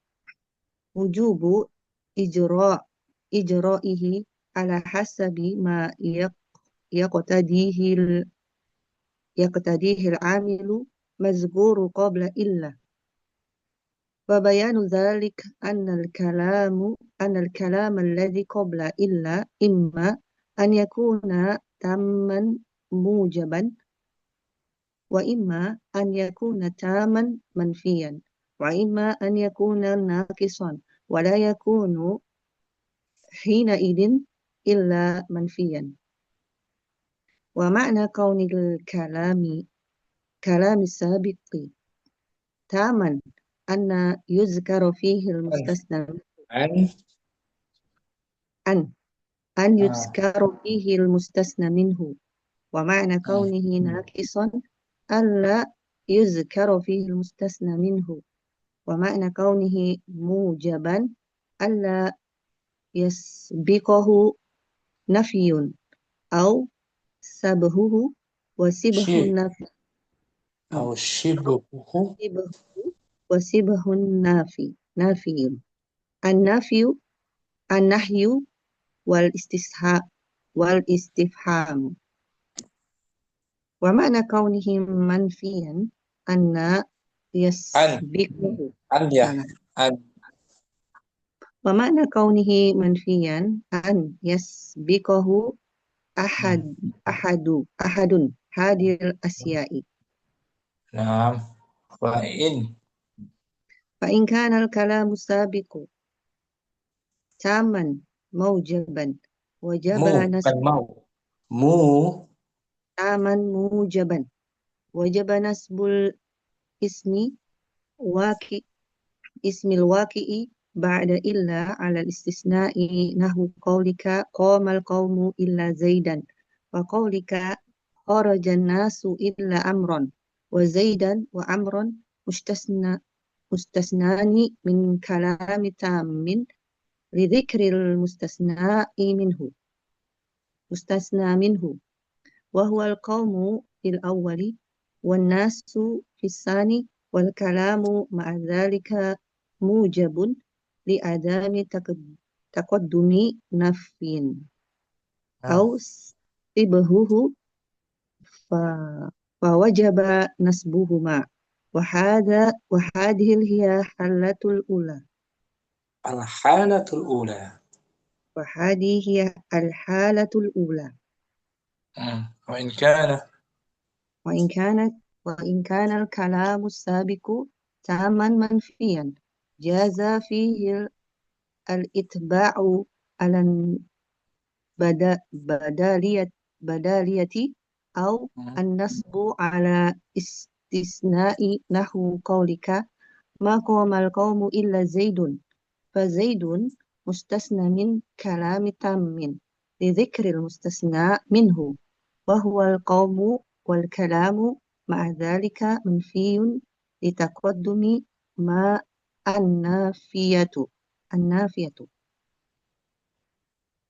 ijra'ihi ala hasabi ma yaqtadihi al-amilu mazkuru qabla illa. Wa bayanu dhalik anna al-kalam alladhi qabla illa imma an yakuna tamman mujaban wa imma an yakuna tamman manfiyan wa imma an yakuna naqisan wa la yakunu hina idin illa manfiyan. Wa ma'na kaunil kalami sabiqi taman anna yuzkaru fihi al-mustasna an yuzkaru fihi al-mustasna minhu. Wa ma'na kaunihi naqisan alla yuzkaru fihi al-mustasna minhu. Wa ma'na kaunihi mujaban alla yasbiqahu nafiyun au sabhuhu wa sibhun nafi wa sibhun nafiyun. An-nahyu wal istifham. Wa ma'na kaunihi manfiyan anna yasbiquhu. Wa ma'na kaunihi manfiyan an yasbiqahu ahadun hadil asya'i. Naam. Fa in kana al-kalamu sabiqu taman maujaban wajaba taman mujaban wajaba nasbul ismi اسم الواقع بعد إلا على الاستثناء نحو قولك قام القوم إلا زيدا وقولك خرج الناس إلا أمرا وزيدا وأمرا مستثنان من كلام تام لذكر مستثنى منه وهو القوم في الأول والناس في الثاني والكلام مع ذلك موجب لعدم تقدم نفي أو شبهه فوجب نسبهما وهذه هي الحالة الأولى الحالة الأولى. وهذه هي الحالة الأولى وإن كان وإن كان الكلام السابق تاما منفيا جاز فيه الإتباع على البدالية أو النصب على استثناء نحو قولك ما قام القوم إلا زيد فزيد مستثنى من كلام تام لذكر المستثنى منه وهو القوم والكلام مع ذلك منفي لتقدم ما النافية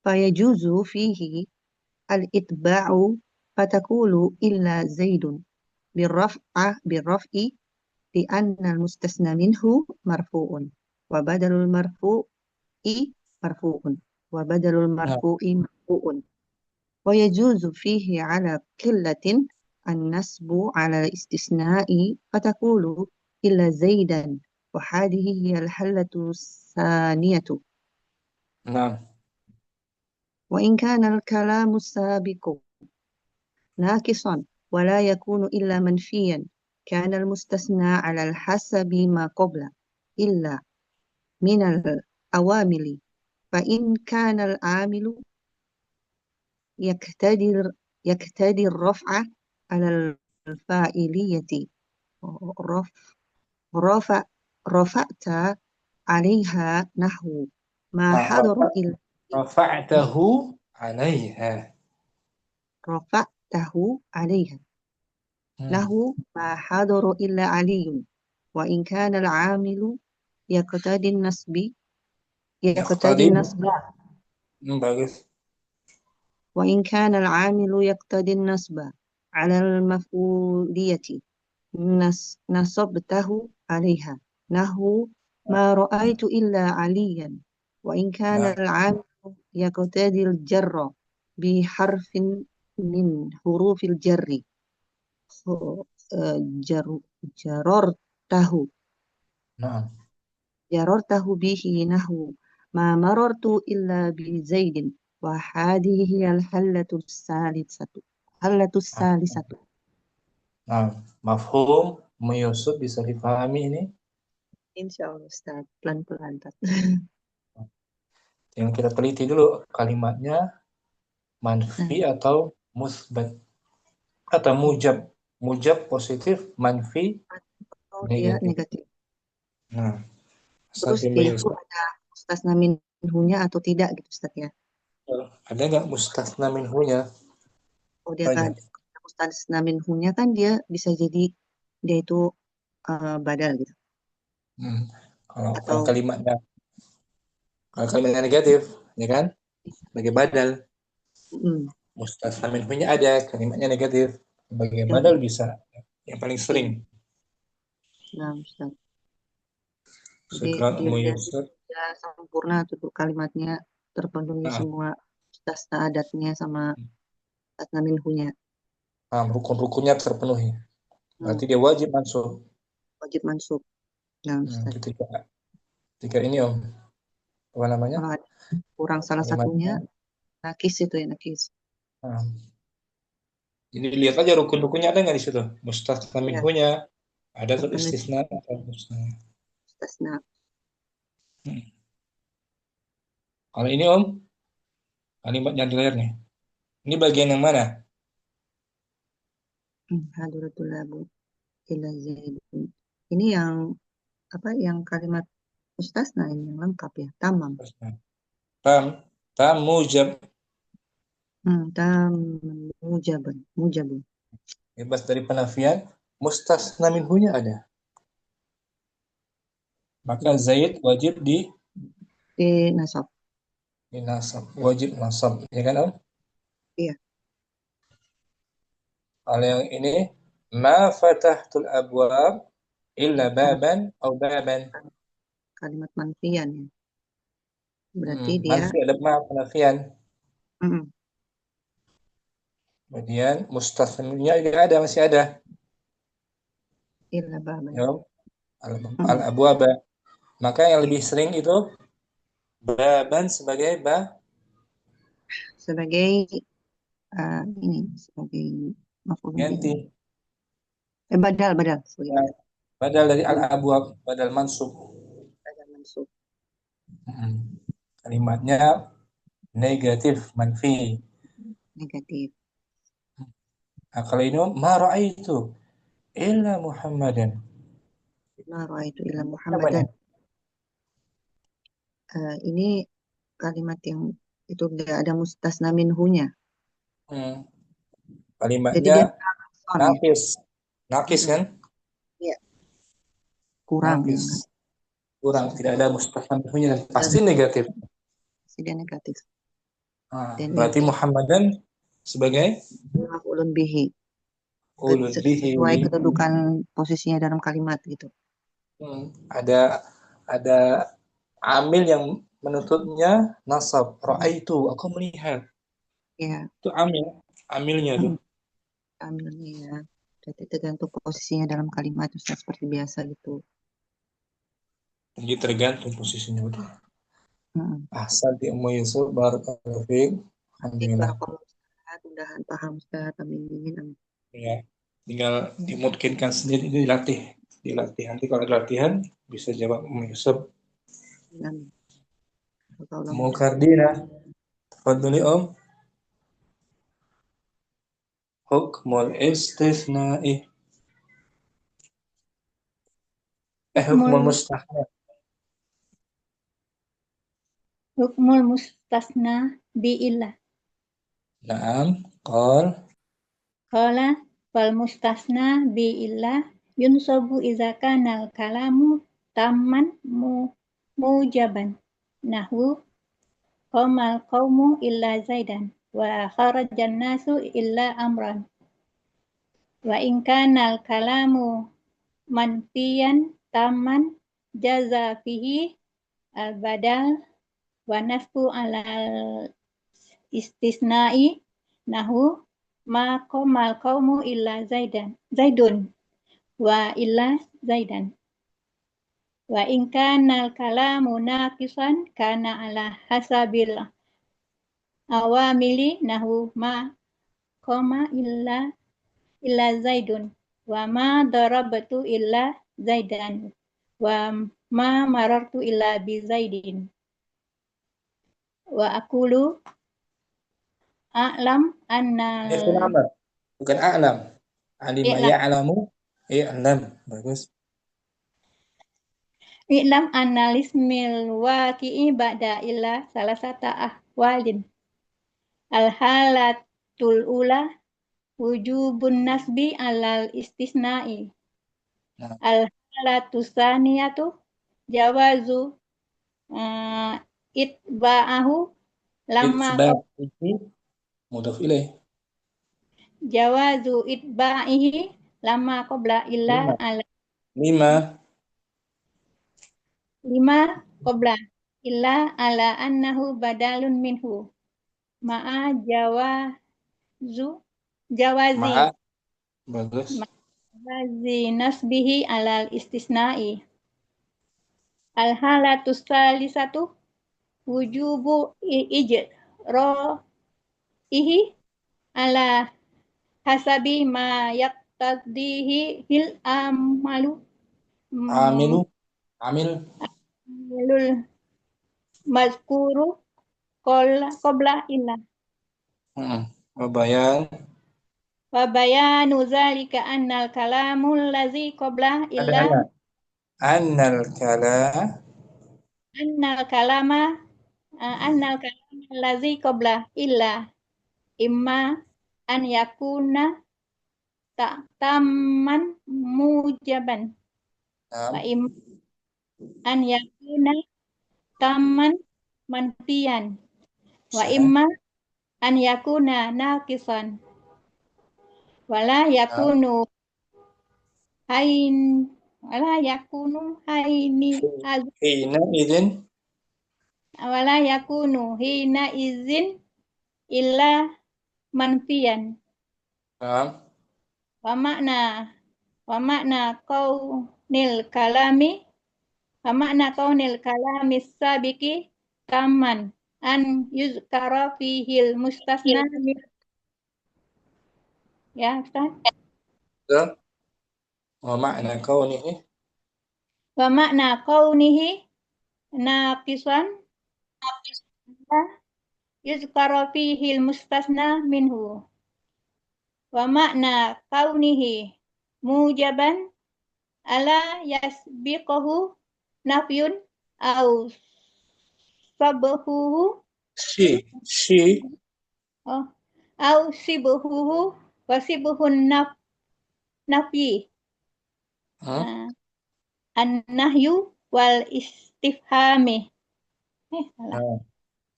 فيجوز فيه الإتباع فتقول إلا زيد بالرفع لأن المستثنى منه مرفوع وبدل المرفوع مرفوع ويجوز فيه على قلة النصب على الاستثناء فتقول إلا زيدا وهذه هي الحالة الثانية نعم. وإن كان الكلام السابق ناقصا ولا يكون إلا منفيا كان المستثنى على الحسب ما قبل إلا من الأوامل فإن كان العامل يقتضي الرفع على الفاعلية رفعت عليها نحو ما حضر إلا رفعته عليها له ما حضر إلا علي وإن كان العامل يقتضي النصب bagus. وإن كان العامل يقتضي النصب على المفعولية نصبته عليها نحو ما رأيت إلا عليا وإن كان نعم. العامل يقتضي الجر بحرف من حروف الجر نعم. جررته به نحو ما مررت إلا بزيد وهذه هي الحالة الثالثة Nah, mafhum, Yusuf bisa dipahami ini. Insya Allah Ustaz, pelan-pelan. Yang kita teliti dulu kalimatnya manfi atau musbat atau mujab. Mujab positif, manfi Dia negatif. negatif. Nah, Terus dia itu ada mustasna minhunya atau tidak gitu Ustaz ya? Ada nggak mustasna minhunya? Oh dia kan mustasna minhunya kan dia bisa jadi dia itu badal gitu. Kalau kalimatnya negatif, ya kan? Sebagai badal. Mustasna minhunya ada, kalimatnya negatif. Sebagai badal bisa. Yang paling sering. Nah, Ustaz. Jadi dia sempurna tuh kalimatnya terpenuhi semua mustasna adatnya sama mustasna minhunya. Rukun-rukunnya terpenuhi. Berarti dia wajib mansub. Wajib mansub. Nah, ketika ini Om, apa namanya? Kalau ada kurang salah satunya, nakis itu ya nakis. Jadi lihat aja rukun-rukunnya ada nggak di situ? Mustasna minhunya ada tuh istisna atau mustasna. Kalau ini Om, kalimat yang di layar nih. Ini bagian yang mana? Hadratul labud ila zaidun. Ini yang apa? Yang kalimat Mustasna ini yang lengkap ya. Tamam. Tam mujab, Tam mujabun. bebas dari penafian. Mustasna minhunya ada. Maka Zaid wajib di Nasab. nasab, wajib nasab, ya kan Om? Iya. Kalau yang ini ma fatahtul abwab illa baban atau baban. Kalimat manfian ya. Berarti dia Manfi ada ma penafian. mm, Kemudian mustasna juga ada, masih ada. illa baban. Ya, al abwaba. Maka yang lebih sering itu baban sebagai Sebagai ini sebagai maf'ul bih. ganti. Badal sebagai badal. Badal dari al abwab, badal mansub. Badal mansub. Kalimatnya negatif, manfi. Negatif. Nah, kalau ini ma ra'aitu illa Muhammadan. Ma ra'aitu illa Muhammadan. Ini kalimat yang itu enggak ada mustasna minhunya. Kalimatnya Jadi dia nakis. Nakis kan? Iya. Kurang Nakis. ya. Kurang, tidak ada mustasna minhunya dan pasti negatif. Pasti dia negatif. Dan Berarti ini Muhammadan sebagai maf'ulun bihi. ulun bihi. Sesuai kedudukan posisinya dalam kalimat gitu. Ada amil yang menutupnya nasab. Ra'aitu, aku melihat. Ya. Itu amilnya tuh. Amilnya ya. Jadi tergantung posisinya dalam kalimat Ustaz, seperti biasa gitu. Jadi tergantung posisinya betul. Ahsan di Ummu Yusuf, barakallahu fiik. Alhamdulillah. Mudah-mudahan paham Ustaz. Amin. Ya, tinggal dimungkinkan sendiri, dilatih. Nanti kalau ada latihan bisa jawab Ummu Yusuf. Amin. Mukardina, tafadhali Om. Hukmul istithna'i. Hukmul mustahna. Hukmul mustasna biillah. Naam, qal. Qala wal mustasna biillah yunsabu idza kana al kalamu tamman mujaban. Nahwu qamal qaumu illa zaidan wa kharajan nasu illa amran. Wa in kana al kalamu manfiyan tamman jaza fihi al badal wa nasbu alal istisna'i nahu ma qamal qaumu illa zaidun wa illa zaidan wa in kana al kalamu naqisan kana ala hasabil awamili nahu ma qama illa zaidun wa ma darabtu illa zaidan wa ma marartu illa bi zaidin wa aqulu a'lam anna Bukan a'lam. Alima ya'lamu i'lam. Bagus. I'lam anna lismil waqi'i ba'da illa salasata ahwalin. Al-halatul ula wujubun nasbi alal istisna'i. Al-halatus saniyatu jawazu itba'ahu lamma mudhaf ilaih. Jawazu itba'ihi lamma qabla illa ala lima qabla illa ala annahu badalun minhu ma'a jawazi nasbihi alal istisna'i. Al-halatus salisatu wujubu ijra'ihi ala hasabi ma yaqtadihi hil amilul mazkuru qabla illa. Wa bayanu zalika annal kalamul ladzi qabla illa Annal annal kalama allazi qabla illa imma an yakuna tamman mujaban wa Naam. imma an yakuna tamman manfiyan wa Sah. imma an yakuna naqisan wala yakunu hain wala yakunu haini Hina idin. wala yakunu hina izin illa manfiyan Naam. wa makna kaunil kalami sabiki taman an yuzkara fihil mustasna min ya Ustaz. Betul. Wa makna kaunihi. Wa makna kaunihi naqisan yuzkara fihil mustasna minhu wa makna kaunihi mujaban ala yasbiqahu nafyun au sabahuhu Shi. au sibuhuhu wa sibuhun nafyi an-nahyu wal istifhami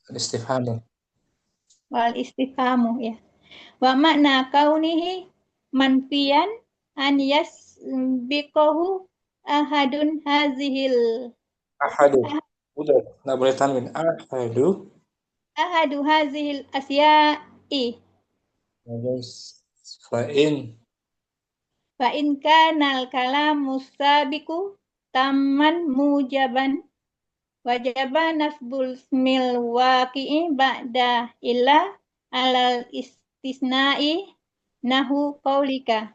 Istifhamu. wal istifhamu ya wa makna kaunihi manfiyan an yasbiqahu ahadun hazihil Ahadu. Udah, nggak boleh tanwin. Ahadu. hazihil asya'i Terus fa'in. fa in kanal kalamu sabiqu tamman mujaban wajaba nasbul smil waqi'i ba'da illa alal istisna'i nahu qaulika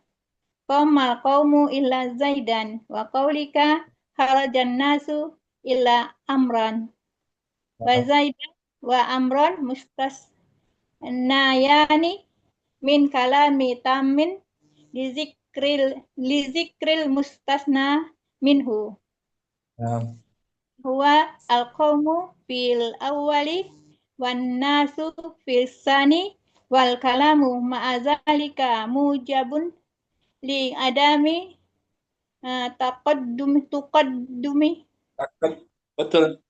qamal qaumu illa zaidan wa qaulika harajan nasu illa amran wa zaidan wa amran mustasnayani min kalami tammin lizikril mustasna minhu Naam. huwa al-qawmu fil awwali wan nasu fil sani wal kalamu ma'azalika mujabun li adami tuqaddumi Takad. Betul.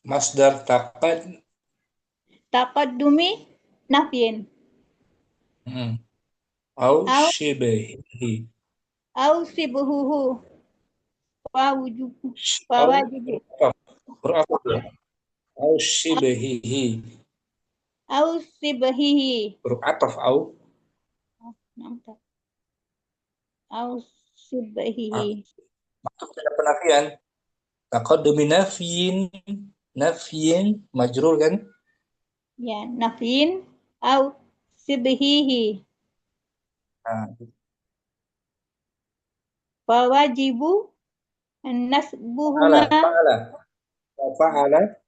Masdar taqaddumi nafyin Au au shibihi. au sibuhuhu wa wujubu wa Au wajibu huruf ya. Au shibihi. au sibhihi Huruf ataf au. au sibhihi Masuk pada penafian. Taqaddumi nafyin majrur kan? ya nafyin au sibhihi Nah, wa wajibu nasbuhuma Fa'ala.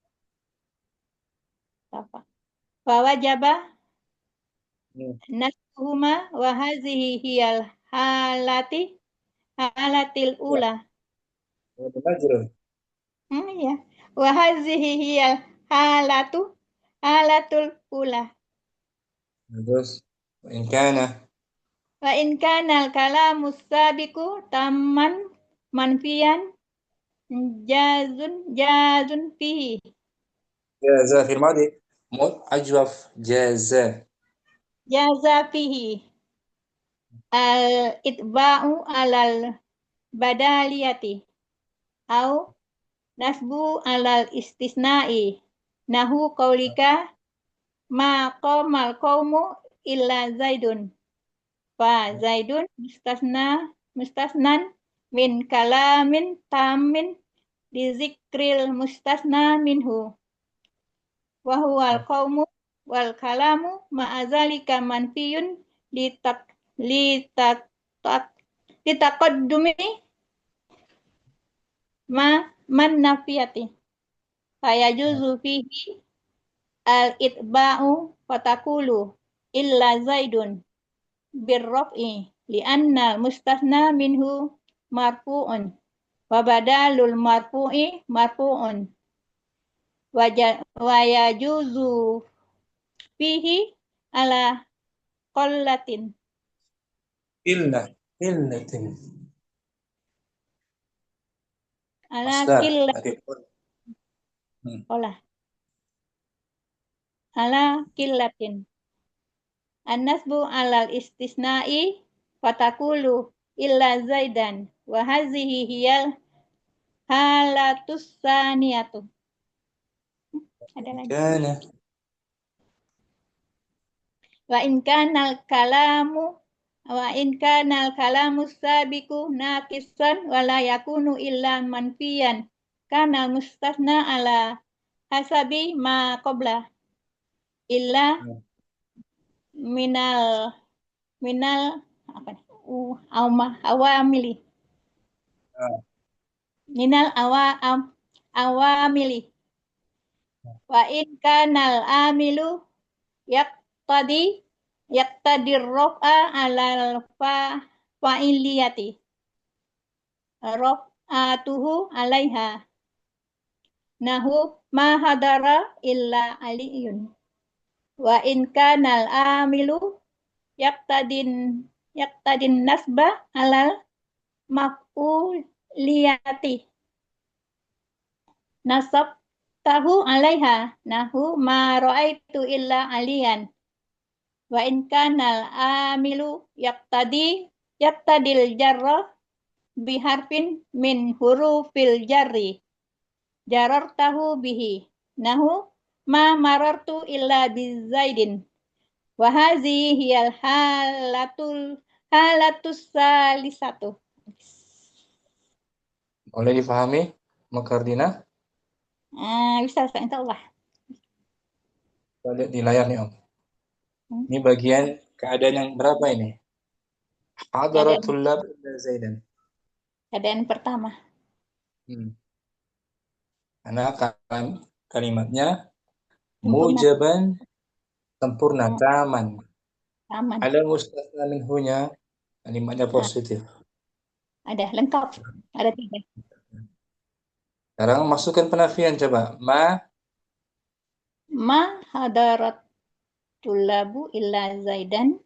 wa wajaba nasbuhuma wa hazihi hiyal halatil ula Majrur. ya wa hazihi hiyal halatul ula Terus in kana wa in kana al kalamu sabiqu tamman manfiyan jazun fihi jaza fil madi ajwaf jaza fihi al itba'u alal badaliyati au nasbu alal istisna'i nahu qaulika ma qamal qaumu illa zaidun fa zaidun mustasnan min kalamin tamin di zikril mustasna minhu wa huwa al qaumu wal kalamu ma'azalika manfiyun litaqaddumi man nafiyati fayajuzu fihi al itba'u fatakulu illa zaidun birraf'i li'anna mustasna minhu marfu'un wa badalul marfu'i marfu'un wa yajuzu fihi ala qallatin Illah. Illatin. ala Masdar. qillah Dari olah ala qillatin an-nasbu alal istisna'i fatakulu illa zaidan wa hazihi hiyal halatus saniyatu. Ada lagi. kana. Wa in kanal kalamu sabiku naqisan wala yakunu illa manfiyan kana mustasna ala hasabi ma qabla illa minal apa nih? Awamili Ah, minal awamili wa in kanal amilu yaqtadi raf'a alal fa'iliyati raf'atuhu alaiha nahu ma hadara illa aliyun wa in kanal amilu yaqtadin nasba alal maf'uliyati nasab tahu alaiha nahu ma ra'aitu illa aliyan wa in kanal amilu yaqtadil jarra biharfin min hurufil jarri jarartahu bihi nahu ma marartu illa bizaidin wa hazihi hiyal halatus salisatu. boleh difahami, Makardina? Bisa insyaallah. Kita lihat di layar nih, Om. Ini bagian keadaan yang berapa ini? Hadaratul lab Zaidan. Keadaan pertama. Karena kalimatnya Sempurna. mujaban, sempurna, taman. Taman. Ada mustasna minhunya, kalimatnya positif. Ada lengkap. Ada 3. Sekarang masukkan penafian coba. Ma hadarat tulabu illa zaidan.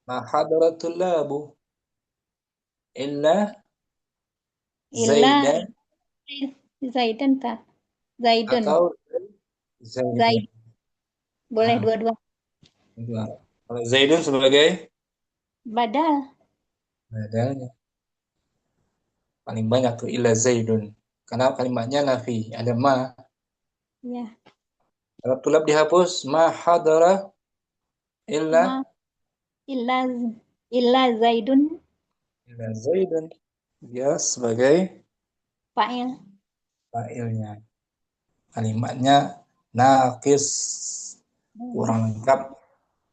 Ma hadaratul labu illa Zaidan Zaidan tak? Zaidun. atau Zaidun. Zaid. Boleh dua-dua. Kalau Zaidun sebagai Badal. badalnya. Paling banyak tuh illa Zaidun. Karena kalimatnya nafi, ada ma. Ya. Kalau tulab dihapus, ma hadara illa Illa Zaidun. Illa Zaidun. Dia sebagai fa'ilnya. Kalimatnya naqis, kurang lengkap,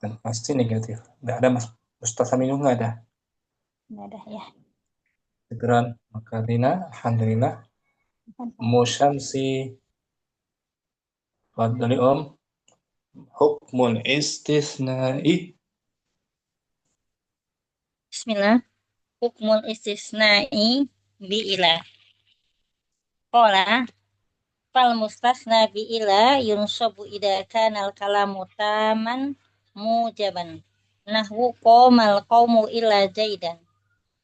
dan pasti negatif. Nggak ada mustasna minhu, nggak ada. Nggak ada ya. Segera Makardina, alhamdulillah. Musyamsi, fadli Om. Hukmul istisna'i. Bismillah. Hukmul istisna'i bi ila. Qala fal mustasna bi ila yunsabu idza kana al kalamu taman mujaban. Nahwu qamal qaumu ila zaidan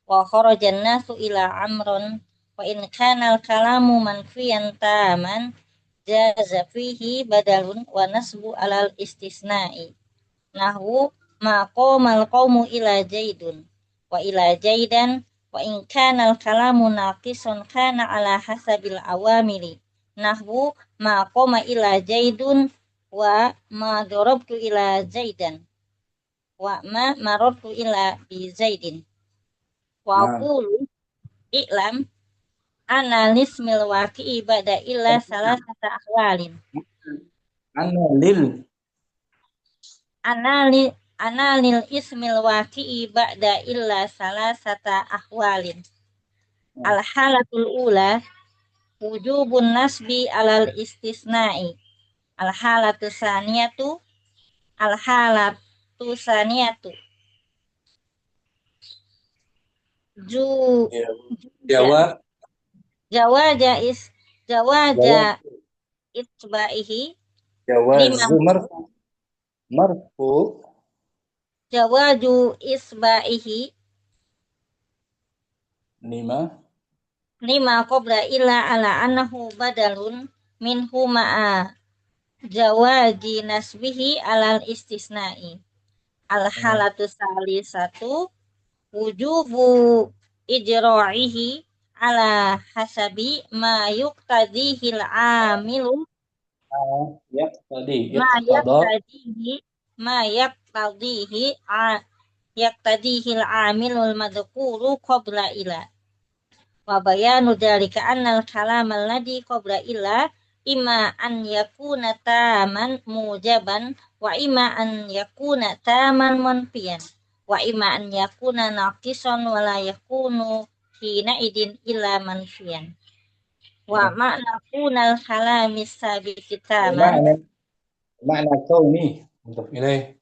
wa kharajan nasu ila amron wa in kana al kalamu manfiyan taman jaza fihi badalun wa nasbu alal istisna'i. Nahwu ma qamal qaumu ila zaidun wa ila zaidan wa in kana al kalamu naqisan kana ala hasabil awamili. Nahwu ma qama ila zaidun wa ma darabtu ila zaidan wa ma marartu ila bi zaidin. Wa aqulu i'lam ana lismil waqi'i ba'da illa salasata ahwalin. Ana lil ismil waqi'i ba'da illa salasata ahwalin. Al halatul ula wujubun nasbi alal istisna'i. Al halatu saniyatu Jawab. jawaja itba'ihi lima Jawazu marfu jawaju isba'ihi lima qabla illa ala annahu badalun minhu ma'a jawaji nasbihi alal istisna'i al halatu salisatu wujubu ijra'ihi ala hasabi ma yuqtadihil amilu yaqtadi ma iqtada yaqtadihil amilul madhkuru qabla ila wa bayanu dzalika annal kalam alladhi qabla ila imma an yakuna taman mujaban wa imma an yakuna taman manfiyan wa imma an yakuna naqisan wa la yakunu hina idin illa manfiyan wa ma'na kunal kalami sabiqi taman ma'na kauni mudhaf ilaih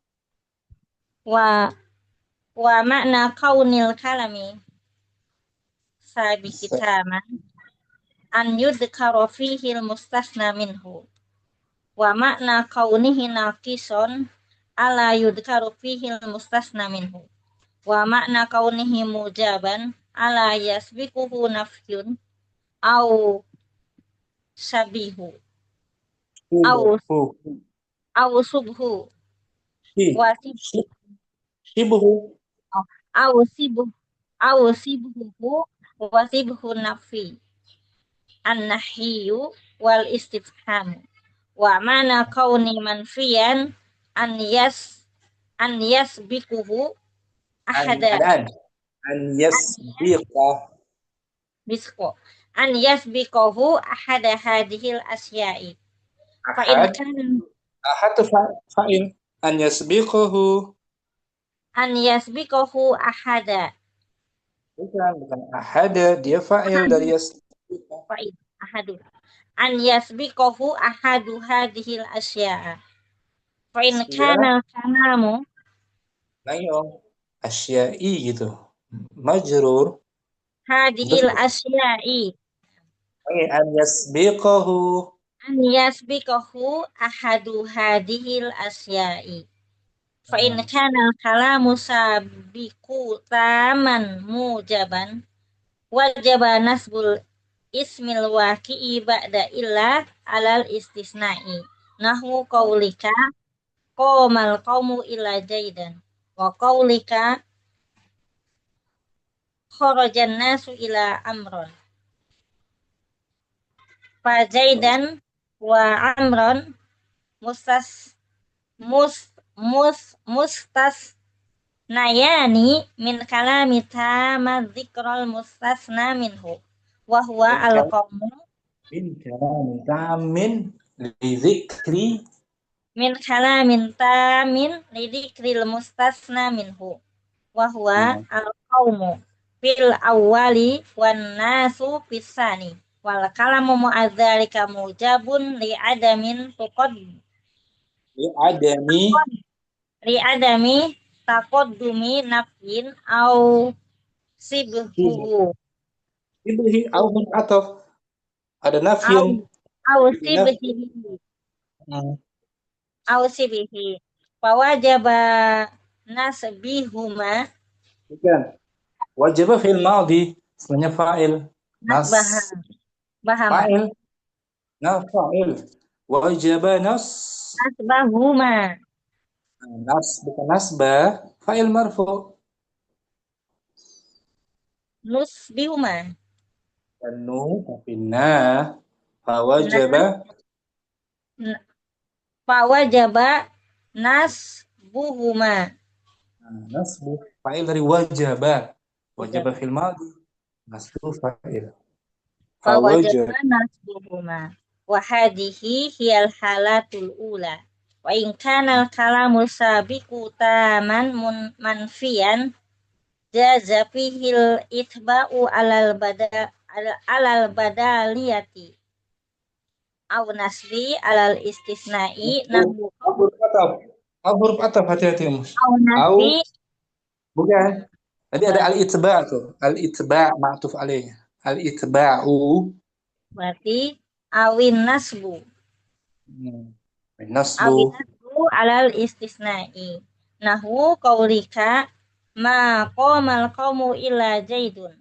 wa makna kaunil kalami sabiqi taman an yudhkara fihi mustasna minhu wa makna kaunihi naqison ala yudhkaru fihi mustasna minhu wa makna kaunihi mujaban ala yasbiquhu nafyun au sabihu au subhu wa sibhu au sibhu wa sibhu nafi an-nahyu wal istifham wa mana kauni manfiyan an yasbiquhu ahada an yasbiquhu ahada hadhil asya'i fa in kana ahad fa'il an yasbiquhu ahada bukan ahada, dia fa'il dari fa'il ahadu an yasbiquhu ahadu hadhil asya'a fa in kana kalamu asya'i gitu majrur hadhil asya'i an yasbiqahu ahadu hadhil asya'i fa in kana kalamu sabiqu taman mujaban wajaba nasbul ismil waqi'i ba'da illa alal istisna'i nahu qaulika qamal qaumu ila jaidan wa qaulika kharajan nasu ila amron fa jaidan wa amron mustasnayani min kalami tama dzikral mustasna minhu wa huwa al-qawmu min kalamin tamin lidzikri min kalamin tamin lidzikril mustasna minhu wa huwa al-qawmu fil awwali wan nasu fisani wal kalamu mu'adzalika mujabun li adami taqaddumi nafyin au sibhu sibhi au ataf ada nafyin au sibhi fa wajaba nasbihuma bukan wajib fi'il madhi sebenarnya fa'il fa'il wajaba nasbahuma bukan nasbah fa'il marfu nusbihuma nu tapi fawajaba nasbuhuma nasbu fa'il dari wajaba fil madhi nasbu fa'il fawajaba nasbuhuma wa hadhihi hiyal halatul ula wa in kana al-kalamu sabiqu taman manfiyan jaza fihil ithba'u alal badaliyati aw nasbi alal istisna'i nahu huruf ataf hati-hati Mus aw nasbi bukan tadi ada al-itba' tuh al-itba' ma'tuf alaih al-itba'u berarti awin nasbu Nasbu. Awinasbu alal istisna'i. Nahu qaulika ma qamal qaumu illa Zaidun.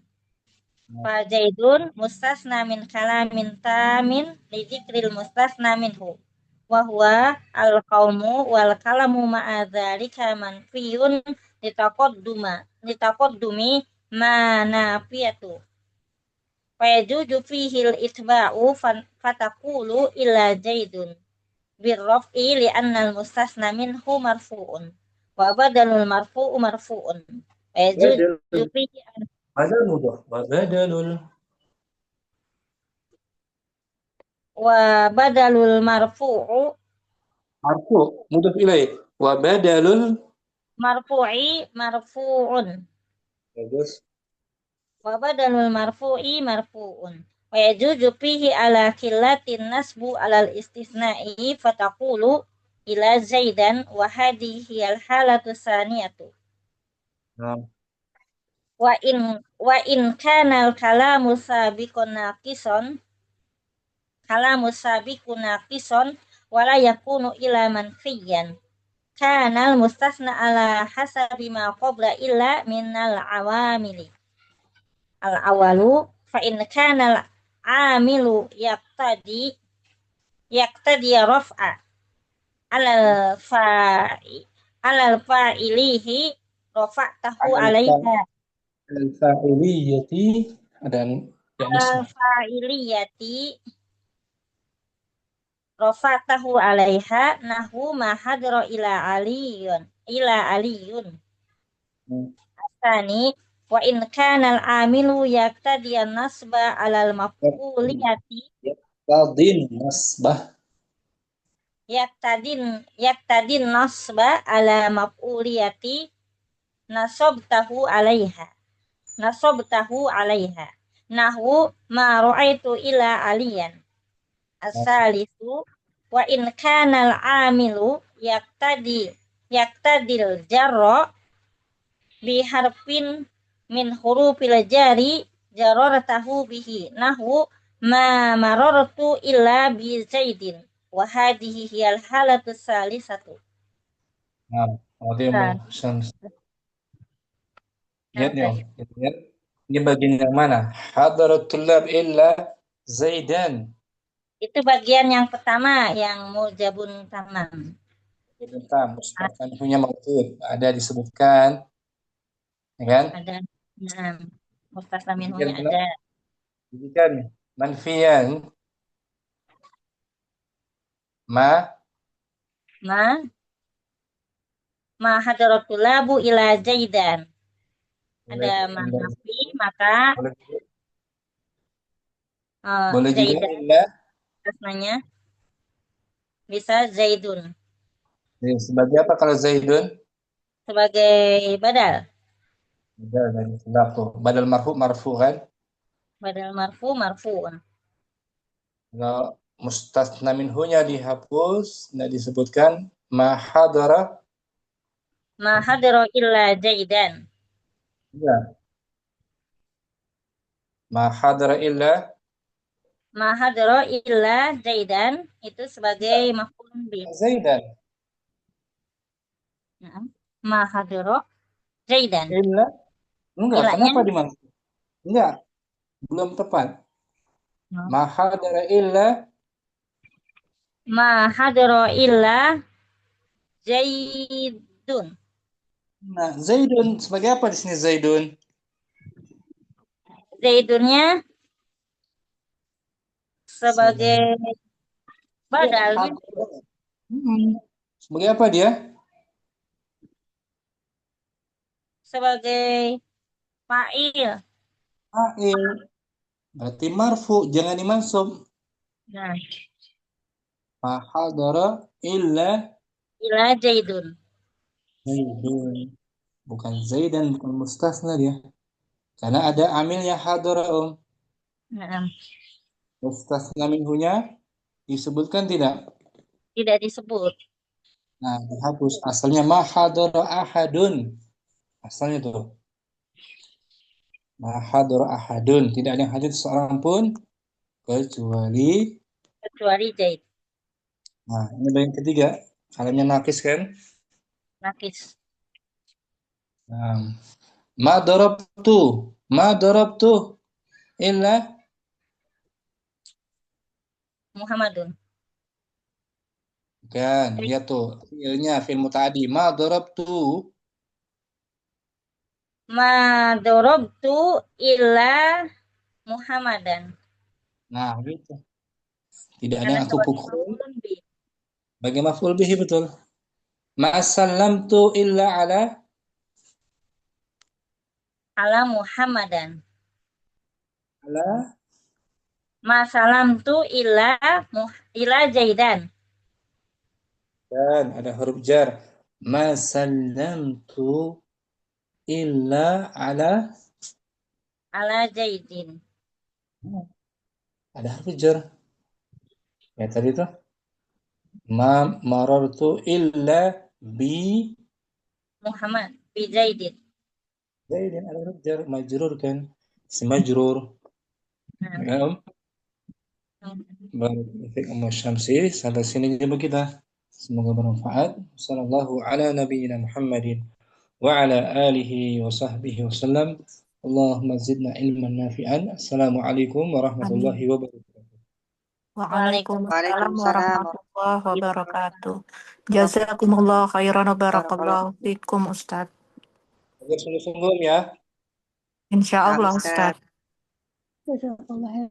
Fa Zaidun mustasna min kalamin tamin li dzikril mustasna minhu. Wa huwa al qaumu wal kalamu ma'a dzalika manfiyun litaqaddumi ma nafiyatu. Fa yajuju fihi al itba'u fataqulu illa Zaidun birraf'i li'anna al mustasna minhu marfu'un wa badalul marfu'u marfu'un wa yajuju fihi Badal mudah. wa badalul marfu'u Marfu. Mudah ilaih. Wa badalul. marfu'i marfu'un Bagus. wa badalul marfu'i marfu'un wa yajuju fihi ala killatin nasbu alal istisna'i fataqulu ila Zaidan wa hadhihi al halatu saniyatu wa in kana al kalamu sabiqun naqison wala yakunu ila manfiyan kana al mustasna ala hasabi ma qabla illa minal awamili al awalu fa in kana al amilu yaqtadi raf'a alal fa'ilihi rafa'tahu alaiha Al-fa'iliyati dan alal fa'iliyati rafa'tahu alaiha nahu ma hadra ila aliyun asani wa in kana al-amilu yaqtadi an-nasba alal maf'uliyati yaqtadin nasba ala maf'uliyati nasabtahu alaiha nahu ma ra'aitu ila aliyan asalisu wa in kana al-amilu yaqtadil jarra bi harfin min hurufil jari jarartahu bihi nahu ma marartu illa bi Zaidin wa hadhihi hiyal halatu salisatu. Lihat nih, Om. Lihat. Ini bagian yang mana? Hadarat tullab illa Zaidan. Itu bagian yang pertama yang mujabun tamam. Mustafan punya maksud. Ada disebutkan. Ya kan? Ada. Nah, mustafan minhunya ada. Disebutkan manfiyan ma hadaratul labu ila Zaidan. Ada manfi maka boleh juga illa tasnanya bisa Zaidun. Sebagai apa kalau Zaidun? Sebagai badal. Badal marfu kan? Badal marfu'un. Kalau mustasna minhunya dihapus, tidak disebutkan ma hadara illa Zaidan. Ya. Ma hadara illa Zaidan itu sebagai maf'ul bih. Zaidan. Ma hadara Zaidan. Illa enggak, Illanya? kenapa dimaksud? Enggak. Belum tepat. Ma hadara illa Zaidun. Nah, Zaidun sebagai apa di sini Zaidun? Zaidunnya sebagai badal. Sebagai apa dia? Sebagai fa'il. Fa'il. Berarti marfu, jangan dimansub. Nah. Ma hadara illa Zaidun. Zaidun. Bukan Zaidan, bukan mustasna dia. Karena ada amilnya hadara, Om. Nah. Mustasna minhunya disebutkan tidak? Tidak disebut. Nah, dihapus. Asalnya ma hadara ahadun. Asalnya tuh. Ma hadara ahadun. Tidak ada yang hadir seorang pun kecuali Zaid. Nah, ini bagian ketiga. Kalamnya nakis kan? Nakis. Nah, ma darabtu illa Muhammadun. kan, lihat tuh fiilnya fiil muta'addi. Ma darabtu. Ma dorobtu illa Muhammadan. Nah, gitu. Tidak ada Karena yang aku sebagai pukul. maf'ulun bih. Bagi maf'ul bihi betul. Ma sallamtu illa ala Ala Muhammadan. ala Ma salamtu ila Zaidan. dan ada huruf jar. Ma sallamtu illa ala Ala Zaidin. ada huruf jar. Ya tadi tuh ma marartu illa bi Muhammad. Bi Zaidin. Zaidin, ada huruf jar majrur kan? Si majrur. Nah. Ya, Om. Barakallahu Syamsi. Sampai sini jumpa kita. Semoga bermanfaat. Sallallahu ala nabiyyina Muhammadin wa ala alihi wa sahbihi wa sallam. Allahumma zidna ilman nafi'an. Assalamualaikum warahmatullahi Amin. wabarakatuh. Waalaikumsalam Waalaikumsalam warahmatullahi wabarakatuh. warahmatullahi Jazakumullah khairan wa wabarakatuh. barakallahu fikum Ustaz. Sungguh-sungguh ya. Insya Nah, Allah Ustaz. Ustaz. Jazakallah.